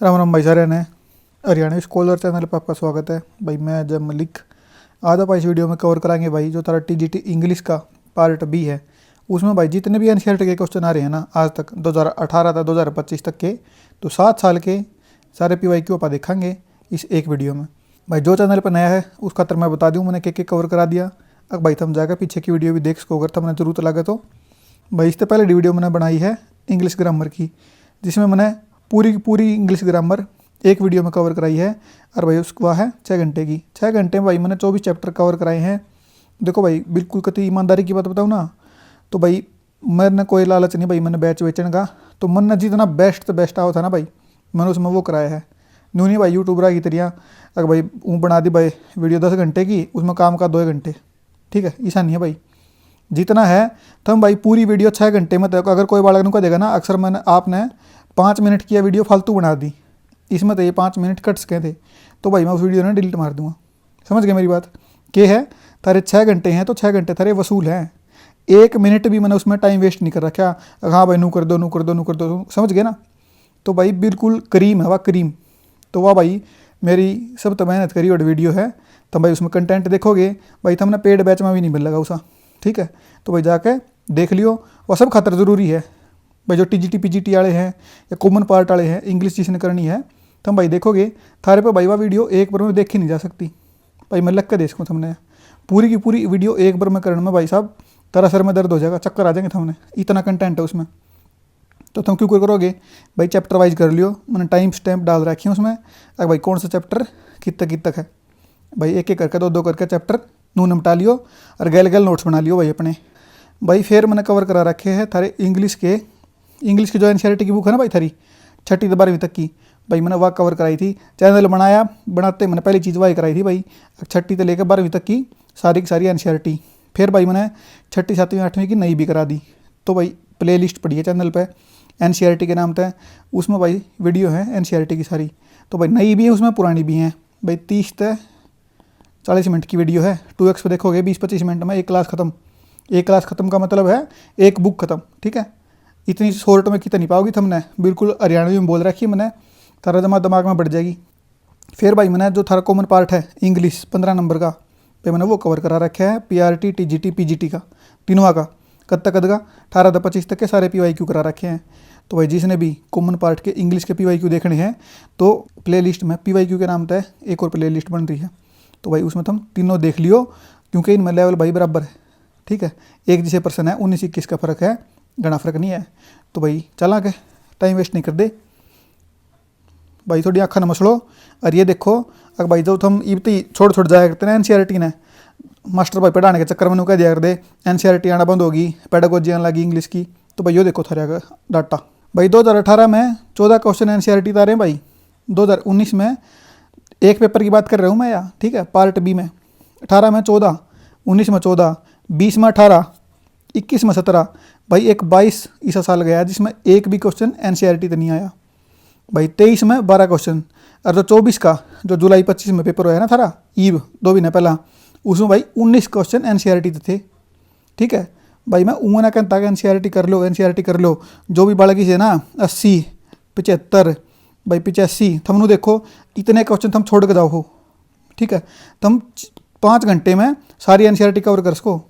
राम राम भाई सारे ने हरियाणवी स्कॉलर चैनल पर आपका स्वागत है। भाई मैं अजय मलिक। आज आप इस वीडियो में कवर कराएंगे भाई जो तारा टीजीटी इंग्लिश का पार्ट बी है, उसमें भाई जितने भी एनसीईआरटी के क्वेश्चन आ रहे हैं ना आज तक 2018 था 2025 तक के, तो 7 साल के सारे पीवाईक्यू आप देखेंगे इस एक वीडियो में। भाई जो चैनल पर नया है उसका तर मैं बता दूँ, मैंने के कवर करा दिया। अब भाई थम जाकर पीछे की वीडियो भी देख सको अगर तुमने जरूरत लगे तो। भाई इससे पहले वीडियो मैंने बनाई है इंग्लिश ग्रामर की, जिसमें मैंने पूरी की पूरी इंग्लिश ग्रामर एक वीडियो में कवर कराई है। और भाई उसका है 6 घंटे की। 6 घंटे में भाई मैंने 24 चैप्टर कवर कराए हैं। देखो भाई बिल्कुल कति ईमानदारी की बात बताऊँ ना, तो भाई मैंने कोई लालच नहीं भाई मैंने बैच बेचने का, तो मैंने जितना बेस्ट से बेस्ट आओ था ना भाई मैंने उसमें वो कराया है। न्यू नहीं भाई यूट्यूबर की तरह अगर भाई वो बना दी भाई वीडियो 10 घंटे की, उसमें काम का 2 घंटे, ठीक है, ऐसा नहीं है भाई। जितना है तो हम भाई पूरी वीडियो 6 घंटे में, तो अगर कोई बालक को देगा ना अक्सर मैंने आपने 5 मिनट की वीडियो फालतू बना दी, इसमें तो ये 5 मिनट कट सके थे, तो भाई मैं उस वीडियो ने डिलीट मार दूंगा। समझ गए मेरी बात? के है तारे 6 घंटे हैं तो 6 घंटे तारे वसूल हैं। 1 मिनट भी मैंने उसमें टाइम वेस्ट नहीं कर रखा। हाँ भाई नू कर दो नू कर दो नू कर दो, समझ गए ना? तो भाई बिल्कुल करीम है वाह करीम। तो वाह भाई मेरी सब तो मेहनत करी और वीडियो है, तो भाई उसमें कंटेंट देखोगे भाई तो हमने पेड बैच में भी नहीं मिल लगा उसा, ठीक है। तो भाई जाके देख लियो, वह सब खातर ज़रूरी है भाई। जो टीजीटी पीजीटी वाले हैं या कॉमन पार्ट वाले हैं, इंग्लिश जिसने करनी है तो हम भाई देखोगे थारे पे भाई वह वीडियो एक बार में देखी नहीं जा सकती। भाई मैं लग के देखूँ तुमने पूरी की पूरी वीडियो एक बार में करने में भाई साहब तारा सर में दर्द हो जाएगा, चक्कर आ जाएंगे तुमने, इतना कंटेंट है उसमें। तो तुम क्यों करोगे भाई, चैप्टर वाइज कर लियो, मैंने टाइम स्टैम्प डाल रखी है उसमें। अगर भाई कौन सा चैप्टर कित तक है भाई, एक एक करके दो करके चैप्टर नू निपटा लियो और गैल गैल नोट्स बना लियो भाई अपने। भाई फिर मैंने कवर करा रखे हैं थारे इंग्लिश की जो एनसीईआरटी की बुक है ना भाई थारी 6ठी से 12वीं तक की, भाई मैंने वह कवर कराई थी। चैनल बनाया बनाते मैंने पहली चीज़ वही कराई थी भाई 6ठी से लेकर 12वीं तक की सारी की सारी एनसीईआरटी। फिर भाई मैंने 6ठी 7वीं 8वीं की नई भी करा दी। तो भाई प्ले लिस्ट पड़ी है चैनल पर एनसीईआरटी के नाम पे, उसमें भाई वीडियो है एनसीईआरटी की सारी। तो भाई नई भी है उसमें पुरानी भी हैं भाई। 30 से 40 मिनट की वीडियो है, 2x पे देखोगे 20-25 मिनट में एक क्लास ख़त्म। एक क्लास ख़त्म का मतलब है एक बुक ख़त्म, ठीक है। इतनी शॉर्ट में कितनी पाओगी तुमने, बिल्कुल हरियाणवी में बोल रखी है मैंने, तारा दिमाग में बढ़ जाएगी। फिर भाई मैंने जो थारा कॉमन पार्ट है इंग्लिश 15 नंबर का, भाई मैंने वो कवर करा रखा है। पीआरटी टीजीटी पीजीटी का तीनों का कद तक 18 से 25 तक के सारे पीवाईक्यू करा रखे हैं। तो भाई जिसने भी कॉमन पार्ट के इंग्लिश के पीवाईक्यू देखने हैं तो प्ले लिस्ट में पीवाईक्यू के नाम पे एक और प्ले लिस्ट बन रही है, तो भाई उसमें तुम तीनों देख लियो, क्योंकि इनमें लेवल भाई बराबर है, ठीक है। एक जैसे पर्सन है 19-21 का फ़र्क है, घना फ़र्क नहीं है। तो भाई चला के टाइम वेस्ट नहीं कर दे भाई, थोड़ी आँखा न मसलो। और ये देखो अगर भाई जो तुम इबती छोड़ जाया करते ना एनसीईआरटी ने, मास्टर भाई पढ़ाने के चक्कर में कह दिया कर दे एनसीईआरटी आना बंद होगी, पेडागोजी आने लगी इंग्लिश की, तो भाई यो देखो थारे डाटा। भाई 2018 में 14 क्वेश्चन एनसीईआरटी तारे भाई। 2019 में एक पेपर की बात कर रहा हूँ मैं यार, ठीक है, पार्ट बी में 18 में 14, 19 में 14, 20 में 18, 21 में 17, भाई एक 22 ईसा साल गया जिसमें एक भी क्वेश्चन एनसीईआरटी तो नहीं आया भाई। 23 में 12 क्वेश्चन, और जो 24 का जो जुलाई 25 में पेपर हुआ ना थारा ईव 2 महीने पहला, उसमें भाई 19 क्वेश्चन एनसीईआरटी थे, ठीक है। भाई मैं ना कहता एनसीईआरटी कर लो एनसीईआरटी कर लो, जो भी बालकी से ना 80 75 भाई 85 थमनू देखो इतने क्वेश्चन थम छोड़ के जाओ हो, ठीक है। तुम 5 घंटे में सारी एनसीईआरटी कवर कर सको।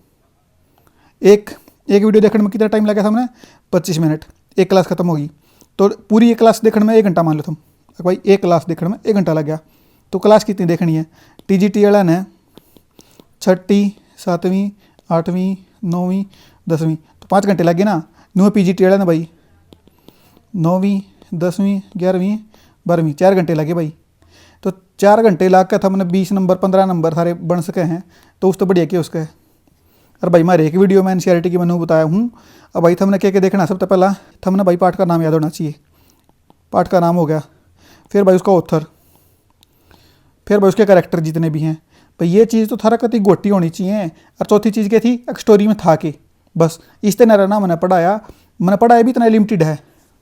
एक वीडियो देखने में कितना टाइम लगा था हमने, 25 मिनट, एक क्लास खत्म होगी। तो पूरी एक क्लास देखने में 1 घंटा मान लो तुम, भाई एक क्लास देखने में 1 घंटा लग गया, तो क्लास कितनी देखनी है? टीजीटी वाला ने 6ठी 7वीं 8वीं 9वीं 10वीं, तो 5 घंटे लगे ना। न्यू पीजीटी वाला ने भाई 9वीं 10वीं 11वीं 12वीं 4 घंटे लगे भाई। तो 4 घंटे लग कर हमने 20 नंबर 15 नंबर सारे बन सके हैं, तो उस तो बढ़िया क्या उसका है। और भाई मैं एक वीडियो में एनसीईआरटी की मैंने बताया हूँ। अब भाई हमने क्या देखना, सबसे पहला हमने भाई पाठ का नाम याद होना चाहिए, पाठ का नाम हो गया, फिर भाई उसका ऑथर, फिर भाई उसके कैरेक्टर जितने भी हैं भाई, ये चीज़ तो थारा कति गोटी होनी चाहिए। और चौथी चीज़ क्या थी, एक स्टोरी में था कि बस इस तरह ना मैंने पढ़ाया भी इतना लिमिटेड है।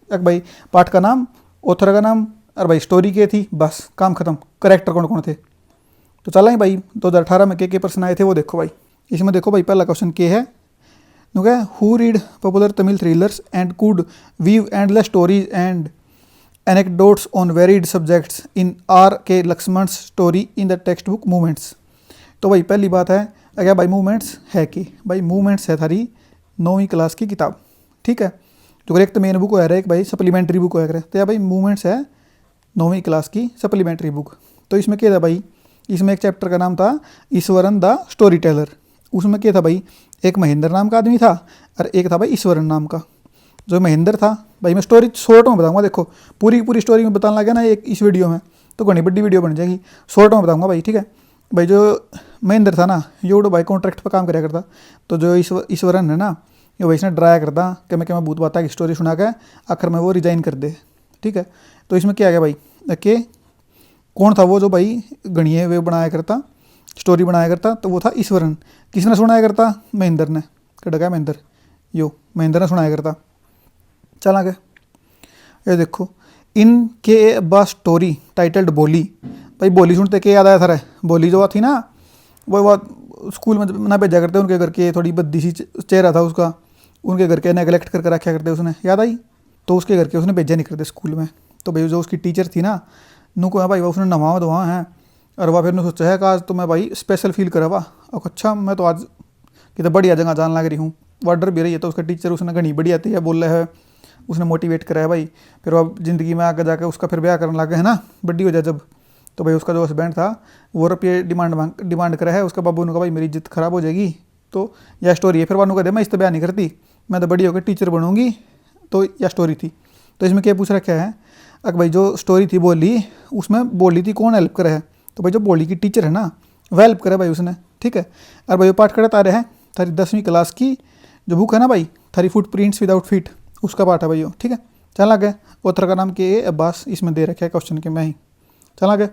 एक भाई पाठ का नाम, ऑथर का नाम और भाई स्टोरी क्या थी, बस काम खत्म। करेक्टर कौन कौन थे, तो चला ही भाई 2018 में के पर्सन आए थे वो देखो भाई। इसमें देखो भाई पहला क्वेश्चन के है, who read popular Tamil thrillers and could weave endless stories and anecdotes on varied subjects in R K Laxman story in the text book movements. तो भाई पहली बात है क्या भाई मूवमेंट्स है कि भाई मूवमेंट्स है थारी 9वीं क्लास की किताब, ठीक है। जो एक तो मेन बुक है एक भाई सप्लीमेंट्री बुक है तो यार भाई मूवमेंट्स है 9वीं क्लास की सप्लीमेंट्री बुक। तो इसमें क्या था भाई, इसमें एक चैप्टर का नाम था ईश्वरन द स्टोरी टेलर। उसमें क्या था भाई, एक महेंद्र नाम का आदमी था और एक था भाई ईश्वरन नाम का। जो महेंद्र था भाई, मैं स्टोरी शॉर्ट में बताऊंगा, देखो पूरी पूरी स्टोरी में बताने लगा ना एक इस वीडियो में तो घनी बड़ी वीडियो बन जाएगी, शॉर्ट में बताऊंगा भाई, ठीक है। भाई जो महेंद्र था ना ये उड़ो भाई कॉन्ट्रैक्ट पर काम कराया करता। तो जो ईश्वरन है ना ये वैसे ना डराया करता कि मैं भूत बाता की स्टोरी सुना के आखिर में वो रिजाइन कर दे, ठीक है। तो इसमें क्या गया भाई कि कौन था वो जो भाई गणिये वे बनाया करता, स्टोरी बनाया करता, तो वो था ईश्वरन। किसने सुनाया करता, महेंद्र ने। कड़ा गया महेंद्र, यो महेंद्र ने सुनाया करता। चल आगे ये देखो, इन के बस स्टोरी टाइटल्ड बोली। भाई बोली सुनते के याद आया था, बोली जो थी ना वो स्कूल में ना भेजा करते उनके घर के, थोड़ी बद्दी सी चेहरा था उसका, उनके घर के नेगलेक्ट करके रखा करते उसने, याद आई। तो उसके घर के उसने भेजा नहीं करते स्कूल में। तो भाई जो उसकी टीचर थी ना नू को भाई उसने नवा धोवा है और वह फिर ने सोचा है कि आज तो मैं भाई स्पेशल फील करा वाह, अच्छा मैं तो आज कितना बढ़िया जगह जान लग रही हूँ। वार्डर भी रही है तो उसका टीचर उसने घनी बढ़िया थी बोल रहा है, उसने मोटिवेट करा है भाई। फिर वह ज़िंदगी में आगे जाकर उसका फिर ब्याह करने लगे है ना, बड्डी हो जाए जब। तो भाई उसका जो हस्बैंड था वो रुपये डिमांड करा है उसका बाबू ने कहा भाई मेरी इज्जत ख़राब हो जाएगी। तो यह स्टोरी है। फिर वानू कहते मैं इस तो ब्याह नहीं करती, मैं तो बड़ी होकर टीचर बनूंगी। तो यह स्टोरी थी। तो इसमें क्या पूछ रखा है, अगर भाई जो स्टोरी थी बोली उसमें बोली थी कौन हेल्प करे है, तो भाई जो बोली की टीचर है ना वह हेल्प करे भाई उसने, ठीक है। और भाई वो पाठ करता आ रहे हैं थारी 10वीं क्लास की जो बुक है ना भाई थारी फुटप्रिंट्स विदाउट फीट, उसका पाठ है भाई वो, ठीक है। चल आगे, ऑथर का नाम के अब्बास इसमें दे रखा है क्वेश्चन के मैं ही। चल आगे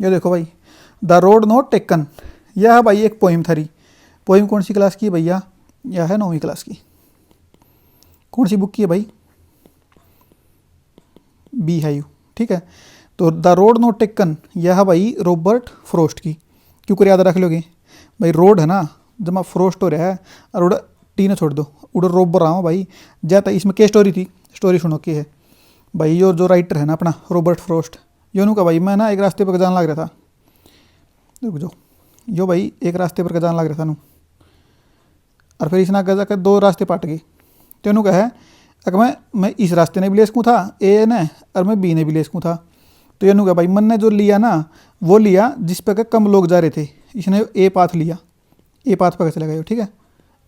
ये देखो भाई, द रोड नॉट टेकन, यह है भाई एक पोइम थारी। पोइम कौन सी क्लास की है भैया, यह है 9वीं क्लास की। कौन सी बुक की है भाई, बी है यू, ठीक है। तो द रोड नॉट टेकन यह है भाई रॉबर्ट फ्रोस्ट की। क्यों कर याद रख लोगे भाई, रोड है ना जब मैं फ्रोस्ट हो रहा है और उड़ टी ने छोड़ दो उड़ रोब रहा हूँ भाई जाता। इसमें क्या स्टोरी थी, स्टोरी सुनो की है भाई। यो जो राइटर है ना अपना रॉबर्ट फ्रोस्ट, योनू का भाई मैं ना एक रास्ते पर जान लग रहा था, रुक जो यो भाई एक रास्ते पर जान लग रहा था नू, और फिर इसने आगे जाकर 2 रास्ते पाट गए। तो योनू कहा है अगर मैं इस रास्ते ने भी ले सकूँ था ए ने और मैं बी ने भी ले सकूँ था। तो योनू कहा भाई मन ने जो लिया ना वो लिया जिस पर कम लोग जा रहे थे, इसने ए पाथ लिया, ए पाथ पर चला गया, ठीक है।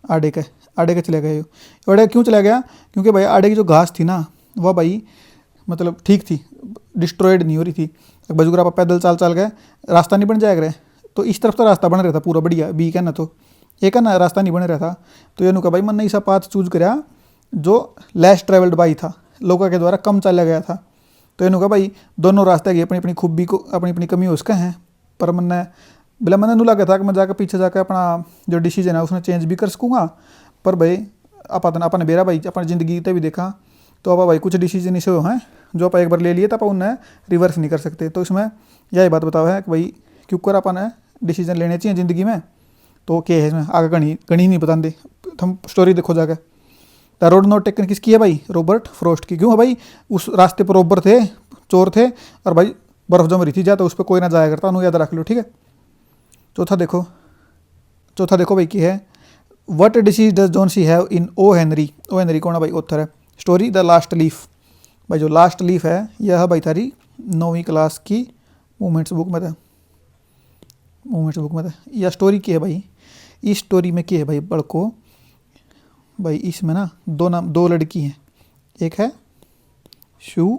आड़े के चले गए। आड़े क्यों चला गया, क्योंकि भाई आड़े की जो घास थी ना वह भाई मतलब ठीक थी, डिस्ट्रॉयड नहीं हो रही थी। बजुगरा पर पैदल चाल गए, रास्ता नहीं बन जाएगा। तो इस तरफ तो रास्ता बन रहा था पूरा बढ़िया, बी का ना तो एक है ना रास्ता नहीं बन रहा था। तो ये भाई मन ने ऐसा पाथ चूज कराया जो लेस ट्रेवल्ड बाई था, लोगों के द्वारा कम चला गया था। तो ये भाई दोनों रास्ते की अपनी अपनी खूबी को अपनी अपनी कमी उसके हैं, पर मन बिला मैंने नू लगा था कि मैं जाकर पीछे जाकर अपना जो डिसीजन है उसने चेंज भी कर सकूँगा। पर भाई अपन बेरा भाई अपनी ज़िंदगी ते भी देखा तो अब भाई कुछ डिसीजन ऐसे हैं जो आप एक बार ले लिए तो आप उन्हें रिवर्स नहीं कर सकते। तो इसमें यही बात बताओ है कि भाई क्यों कर अपन डिसीजन लेने चाहिए ज़िंदगी में। तो क्या है इसमें आगे गणी नहीं बताते, हम स्टोरी देखो जाकर। द रोड नॉट टेकन किसकी है भाई, रॉबर्ट फ्रोस्ट की। क्यों है भाई, उस रास्ते पर रॉबर थे, चोर थे और भाई बर्फ़ जम रही थी जा, तो उस पर कोई ना जाया करता, उन्हें याद रख लो, ठीक है। चौथा देखो भाई की है, what disease does Johnsy have in O Henry. O Henry कौन है भाई, ऑथर है। स्टोरी द लास्ट लीफ, भाई जो लास्ट लीफ है यह है भाई थारी 9वीं क्लास की मूवमेंट्स बुक में था। यह स्टोरी की है भाई, इस स्टोरी में क्या है भाई बड़को भाई, इसमें ना 2 लड़की हैं, एक है शू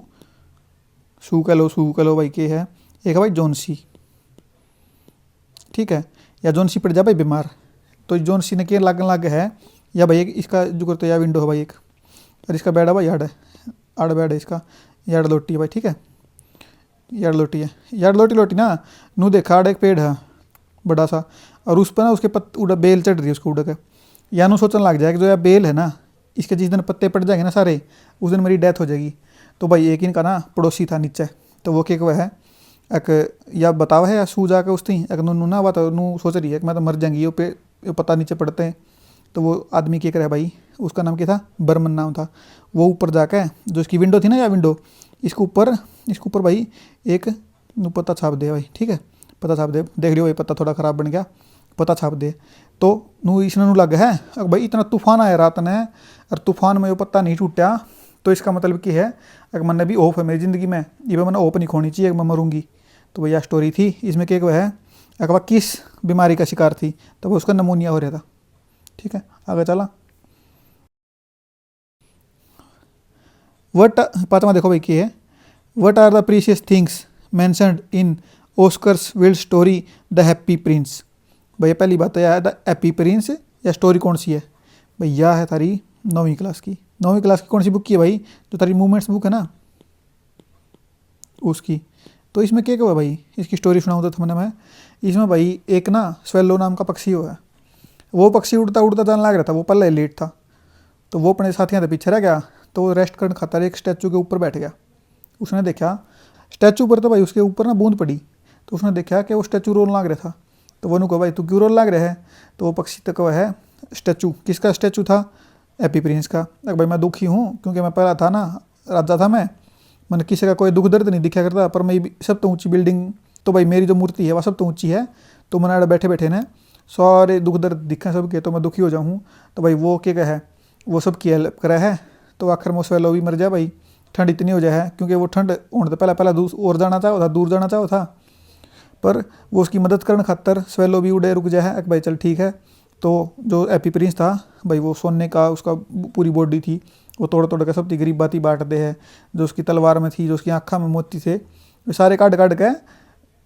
कह लो भाई के है, एक है भाई जॉनसी, ठीक है। या जॉनसी पड़ जा भाई बीमार, तो जॉनसी ने क्या लागन लग है या भाई एक इसका जो करते या विंडो है भाई एक, और इसका बेड है भाई आड़ बेड है इसका, यार्ड लोटी है भाई, ठीक है। यार्ड लोटी ना नू देखा आड़ एक पेड़ है बड़ा सा, और उस पर ना उसके उड़ा बेल चढ़ रही है उसको उड़ के, या नू सोचने लग जाए कि जो यह बेल है ना इसके जिस दिन पत्ते पड़ जाएंगे ना सारे उस दिन मेरी डेथ हो जाएगी। तो भाई एक इनका ना पड़ोसी था नीचे, तो वो क्या है एक या बतावा है या सू जाकर उस थी एक नू ना बात नू सोच रही है कि मैं तो मर जाएंगी ये पत्ता नीचे पड़ते हैं। तो वो आदमी क्या करे भाई, उसका नाम क्या था, बर्मन नाम था। वो ऊपर जाके जो इसकी विंडो थी ना, या विंडो इसके ऊपर भाई एक नू पत्ता छाप दे भाई, ठीक है, पत्ता छाप दे, देख लियो भाई पत्ता थोड़ा ख़राब बन गया, पत्ता छाप दे। तो नू इसने नू लग है अब भाई इतना तूफान आया रात ने, और तूफान में वो पत्ता नहीं टूटा, तो इसका मतलब कि है अगर मैंने भी ऑफ है मेरी ज़िंदगी में, ये मैंने ऑफ नहीं खोनी चाहिए, मैं मरूंगी। तो भैया स्टोरी थी इसमें क्या है, अगर किस बीमारी का शिकार थी, तो वो उसका नमूनिया हो रहा था। ठीक है, आगे चला। वट पाँचवा देखो भाई क्या है, what are the precious things mentioned in Oscars Wilde story the happy prince. भैया पहली बात तो यह है द हैप्पी प्रिंस, या स्टोरी कौन सी है भैया, है तारी 9वीं क्लास की। 9वीं क्लास की कौन सी बुक की है भाई, जो तारी मूवमेंट्स बुक है ना उसकी। तो इसमें क्या हुआ भाई, इसकी स्टोरी सुनाऊँ तो तुमने मैं, इसमें भाई एक ना स्वेलो नाम का पक्षी हुआ है, वो पक्षी उड़ता उड़ता जाने लग रहा था, वो पहले लेट था, तो वो अपने साथियों के पीछे रह गया, तो वो रेस्ट करने खातर एक स्टैचू के ऊपर बैठ गया। उसने देखा स्टैचू पर, तो भाई उसके ऊपर ना बूंद पड़ी, तो उसने देखा कि वो स्टैचू रोने लग रहा था। तो वो कहा भाई तू क्यों रोने लग रहा है, तो वो पक्षी तक वह है स्टैचू किसका स्टैचू था, हैप्पी प्रिंस का। अगर भाई मैं दुखी हूँ क्योंकि मैं पहला था ना, राजा था मैंने किसी का कोई दुख दर्द नहीं दिखा करता, पर मैं सब तो ऊँची बिल्डिंग, तो भाई मेरी जो मूर्ति है वह सब तो ऊँची है, तो मैंने बैठे बैठे ने सारे दुख दर्द दिखे सबके, तो मैं दुखी हो जाऊँ, तो भाई वो क्या है, वो सब की हेल्प करा है। तो आखिर में स्वेलो भी मर जाए भाई, ठंड इतनी हो जाए, क्योंकि वो ठंड होने तो पहला और जाना चाहो था, दूर जाना चाहो था, पर वो उसकी मदद करने खातर स्वेलो भी उड़े रुक जाए भाई, चल ठीक है। तो जो हैप्पी प्रिंस था भाई, वो सोने का उसका पूरी बॉडी थी, वो तोड़ तोड़ के सब थी गरीब बाती बांट दे है, जो उसकी तलवार में थी, जो उसकी आँखा में मोती थे, वे सारे काट काट के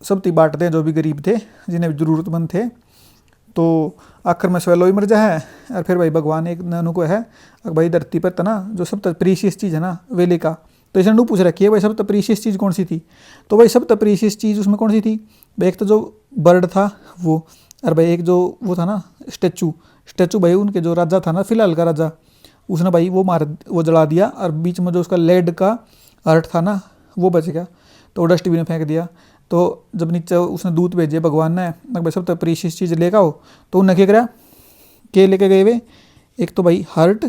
सब थी बांट दे जो भी गरीब थे, जिन्हें ज़रूरतमंद थे। तो आखिर में स्वेलो ही मर जाए है, और फिर भाई भगवान एक ननु को है भाई धरती पर तना जो सब तक प्रीशियस चीज़ है ना वेले का, तो इसने पूछ रखी है भाई सब तक प्रीशियस चीज़ कौन सी थी। तो भाई सब तक प्रीशियस चीज़ उसमें कौन सी थी भाई, एक तो जो बर्ड था वो, और भाई एक जो वो था ना स्टैचू भाई उनके जो राजा था ना फिलहाल का राजा, उसने भाई वो जला दिया, और बीच में जो उसका लेड का आर्ट था ना वो बच गया, तो डस्टबिन में फेंक दिया। तो जब नीचे उसने दूध भेजे भगवान ने भाई सब तक प्रीशियस चीज़ लेकर आओ, तो उन्हें क्या करा, के लेके गए वे, एक तो भाई हार्ट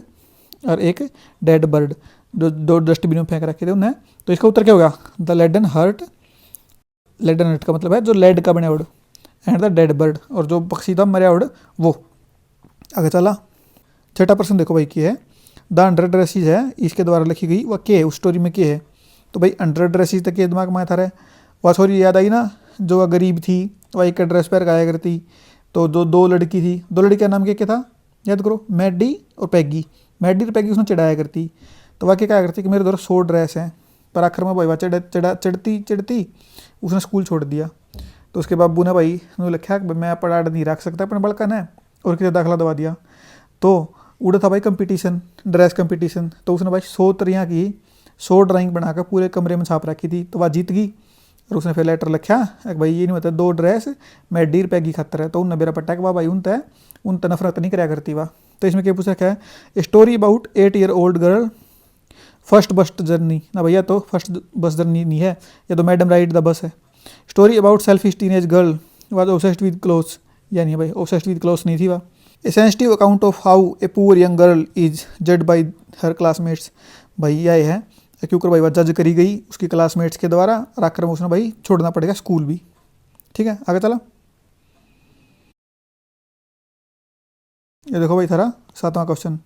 और एक डेड बर्ड, जो दो डस्टबिन में फेंक रखे थे उन्हें। तो इसका उत्तर क्या होगा, the leaden heart, leaden heart का मतलब है जो लेड का बने उड़, एंड द डेड बर्ड, और जो पक्षी था मरिया उड़ वो। आगे चला, छठा प्रश्न देखो भाई क्या है, द अंडर ड्रेसेज है इसके द्वारा लिखी गई वह क्या है, उस स्टोरी में क्या है। तो भाई अंडर ड्रेसेज तक के दिमाग में था रहे, वह सॉरी याद आई ना, जो वह गरीब थी वह एक ड्रेस पहन के आया करती, तो जो दो लड़की थी, दो लड़की का नाम क्या था याद करो, मैडी और पैगी, मैडी और पैगी उसने चढ़ाया करती। तो वह क्या करती कि मेरे द्वारा 100 ड्रेस हैं, पर आखिर में भाई वह चढ़ती उसने स्कूल छोड़ दिया। तो उसके बाबू ने भाई लिखा कि मैं पढ़ा नहीं रख सकता अपने बड़का ने, और किसी दाखिला दवा दिया। तो उड़ा था भाई कंपटीशन, ड्रेस कंपटीशन, तो उसने भाई 100 तरह की 100 ड्राइंग बनाकर पूरे कमरे में छाप रखी थी, तो वह जीत गई। और उसने फिर लेटर लिखा भाई ये नहीं होता 2 ड्रेस मैं डीर पैगी खातर है, तो उनने मेरा पट्टा वाह भाई उन नफरत नहीं कराया करती वाह। तो इसमें क्या पूछ रखा है, story about 8 year old girl first bus journey ना भैया, तो फर्स्ट बस जर्नी नहीं है, या तो मैडम राइड द बस है। Story about selfish teenage girl was obsessed with clothes, यानी भाई ऑब्सेस्ड विद क्लोथ्स नहीं थी वाह। A sensitive account of how a poor young girl is judged by her classmates, भाई यह है क्योंकि भाई वह जज करी गई उसकी क्लासमेट्स के द्वारा, और आखिर में उसने भाई छोड़ना पड़ेगा स्कूल भी। ठीक है, आगे चला, ये देखो भाई थारा 7वां क्वेश्चन,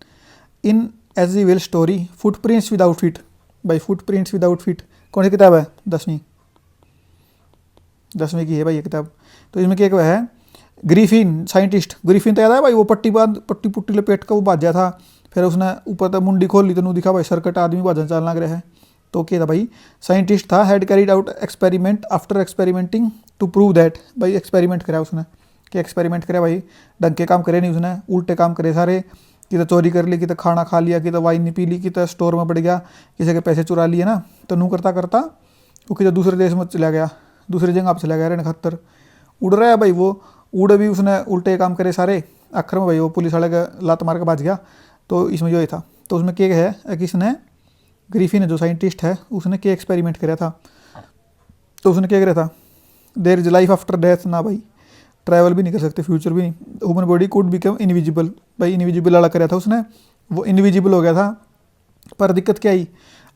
इन एज़ीवेल स्टोरी फुटप्रिंट्स विदाउट फीट, भाई फुटप्रिंट्स विदाउट फीट कौन सी किताब है, 10वीं की है भाई ये किताब। तो इसमें क्या है, ग्रीफिन साइंटिस्ट, ग्रीफिन तो याद है भाई वो पट्टी पुट्टी लपेट का वो भाजा था, फिर उसने ऊपर तक मुंडी खोल ली तो नू दिखा भाई सरकट आदमी भाजन चाल लग रहा है। तो क्या था भाई, साइंटिस्ट था, had carried out experiment after experimenting to prove that, भाई एक्सपेरिमेंट करा उसने, क्या एक्सपेरिमेंट करे भाई, ढंग के काम करे नहीं उसने, उल्टे काम करे सारे, कि तो चोरी कर ली, कि तो खाना खा लिया, कि तो वाइन नहीं पी ली, कि तो स्टोर में पड़ गया, किसी के पैसे चुरा लिए ना, तो नू करता करता वो कि दूसरे देश में चला गया, दूसरी जगह आप चला गया रहने खातर, उड़ रहा है भाई वो, उड़ भी उसने उल्टे काम करे सारे, आखिर में भाई वो पुलिस वाले का लात मार के भाज गया। तो इसमें जो था, तो उसमें क्या है कि इसने ग्रीफिन जो साइंटिस्ट है उसने क्या एक्सपेरिमेंट कराया था, तो उसने क्या करा था, there is life after death ना भाई, ट्रैवल भी नहीं कर सकते, फ्यूचर भी नहीं, human body could become invisible, भाई इनविजिबल वाला कराया था उसने, वो इनविजिबल हो गया था, पर दिक्कत क्या आई,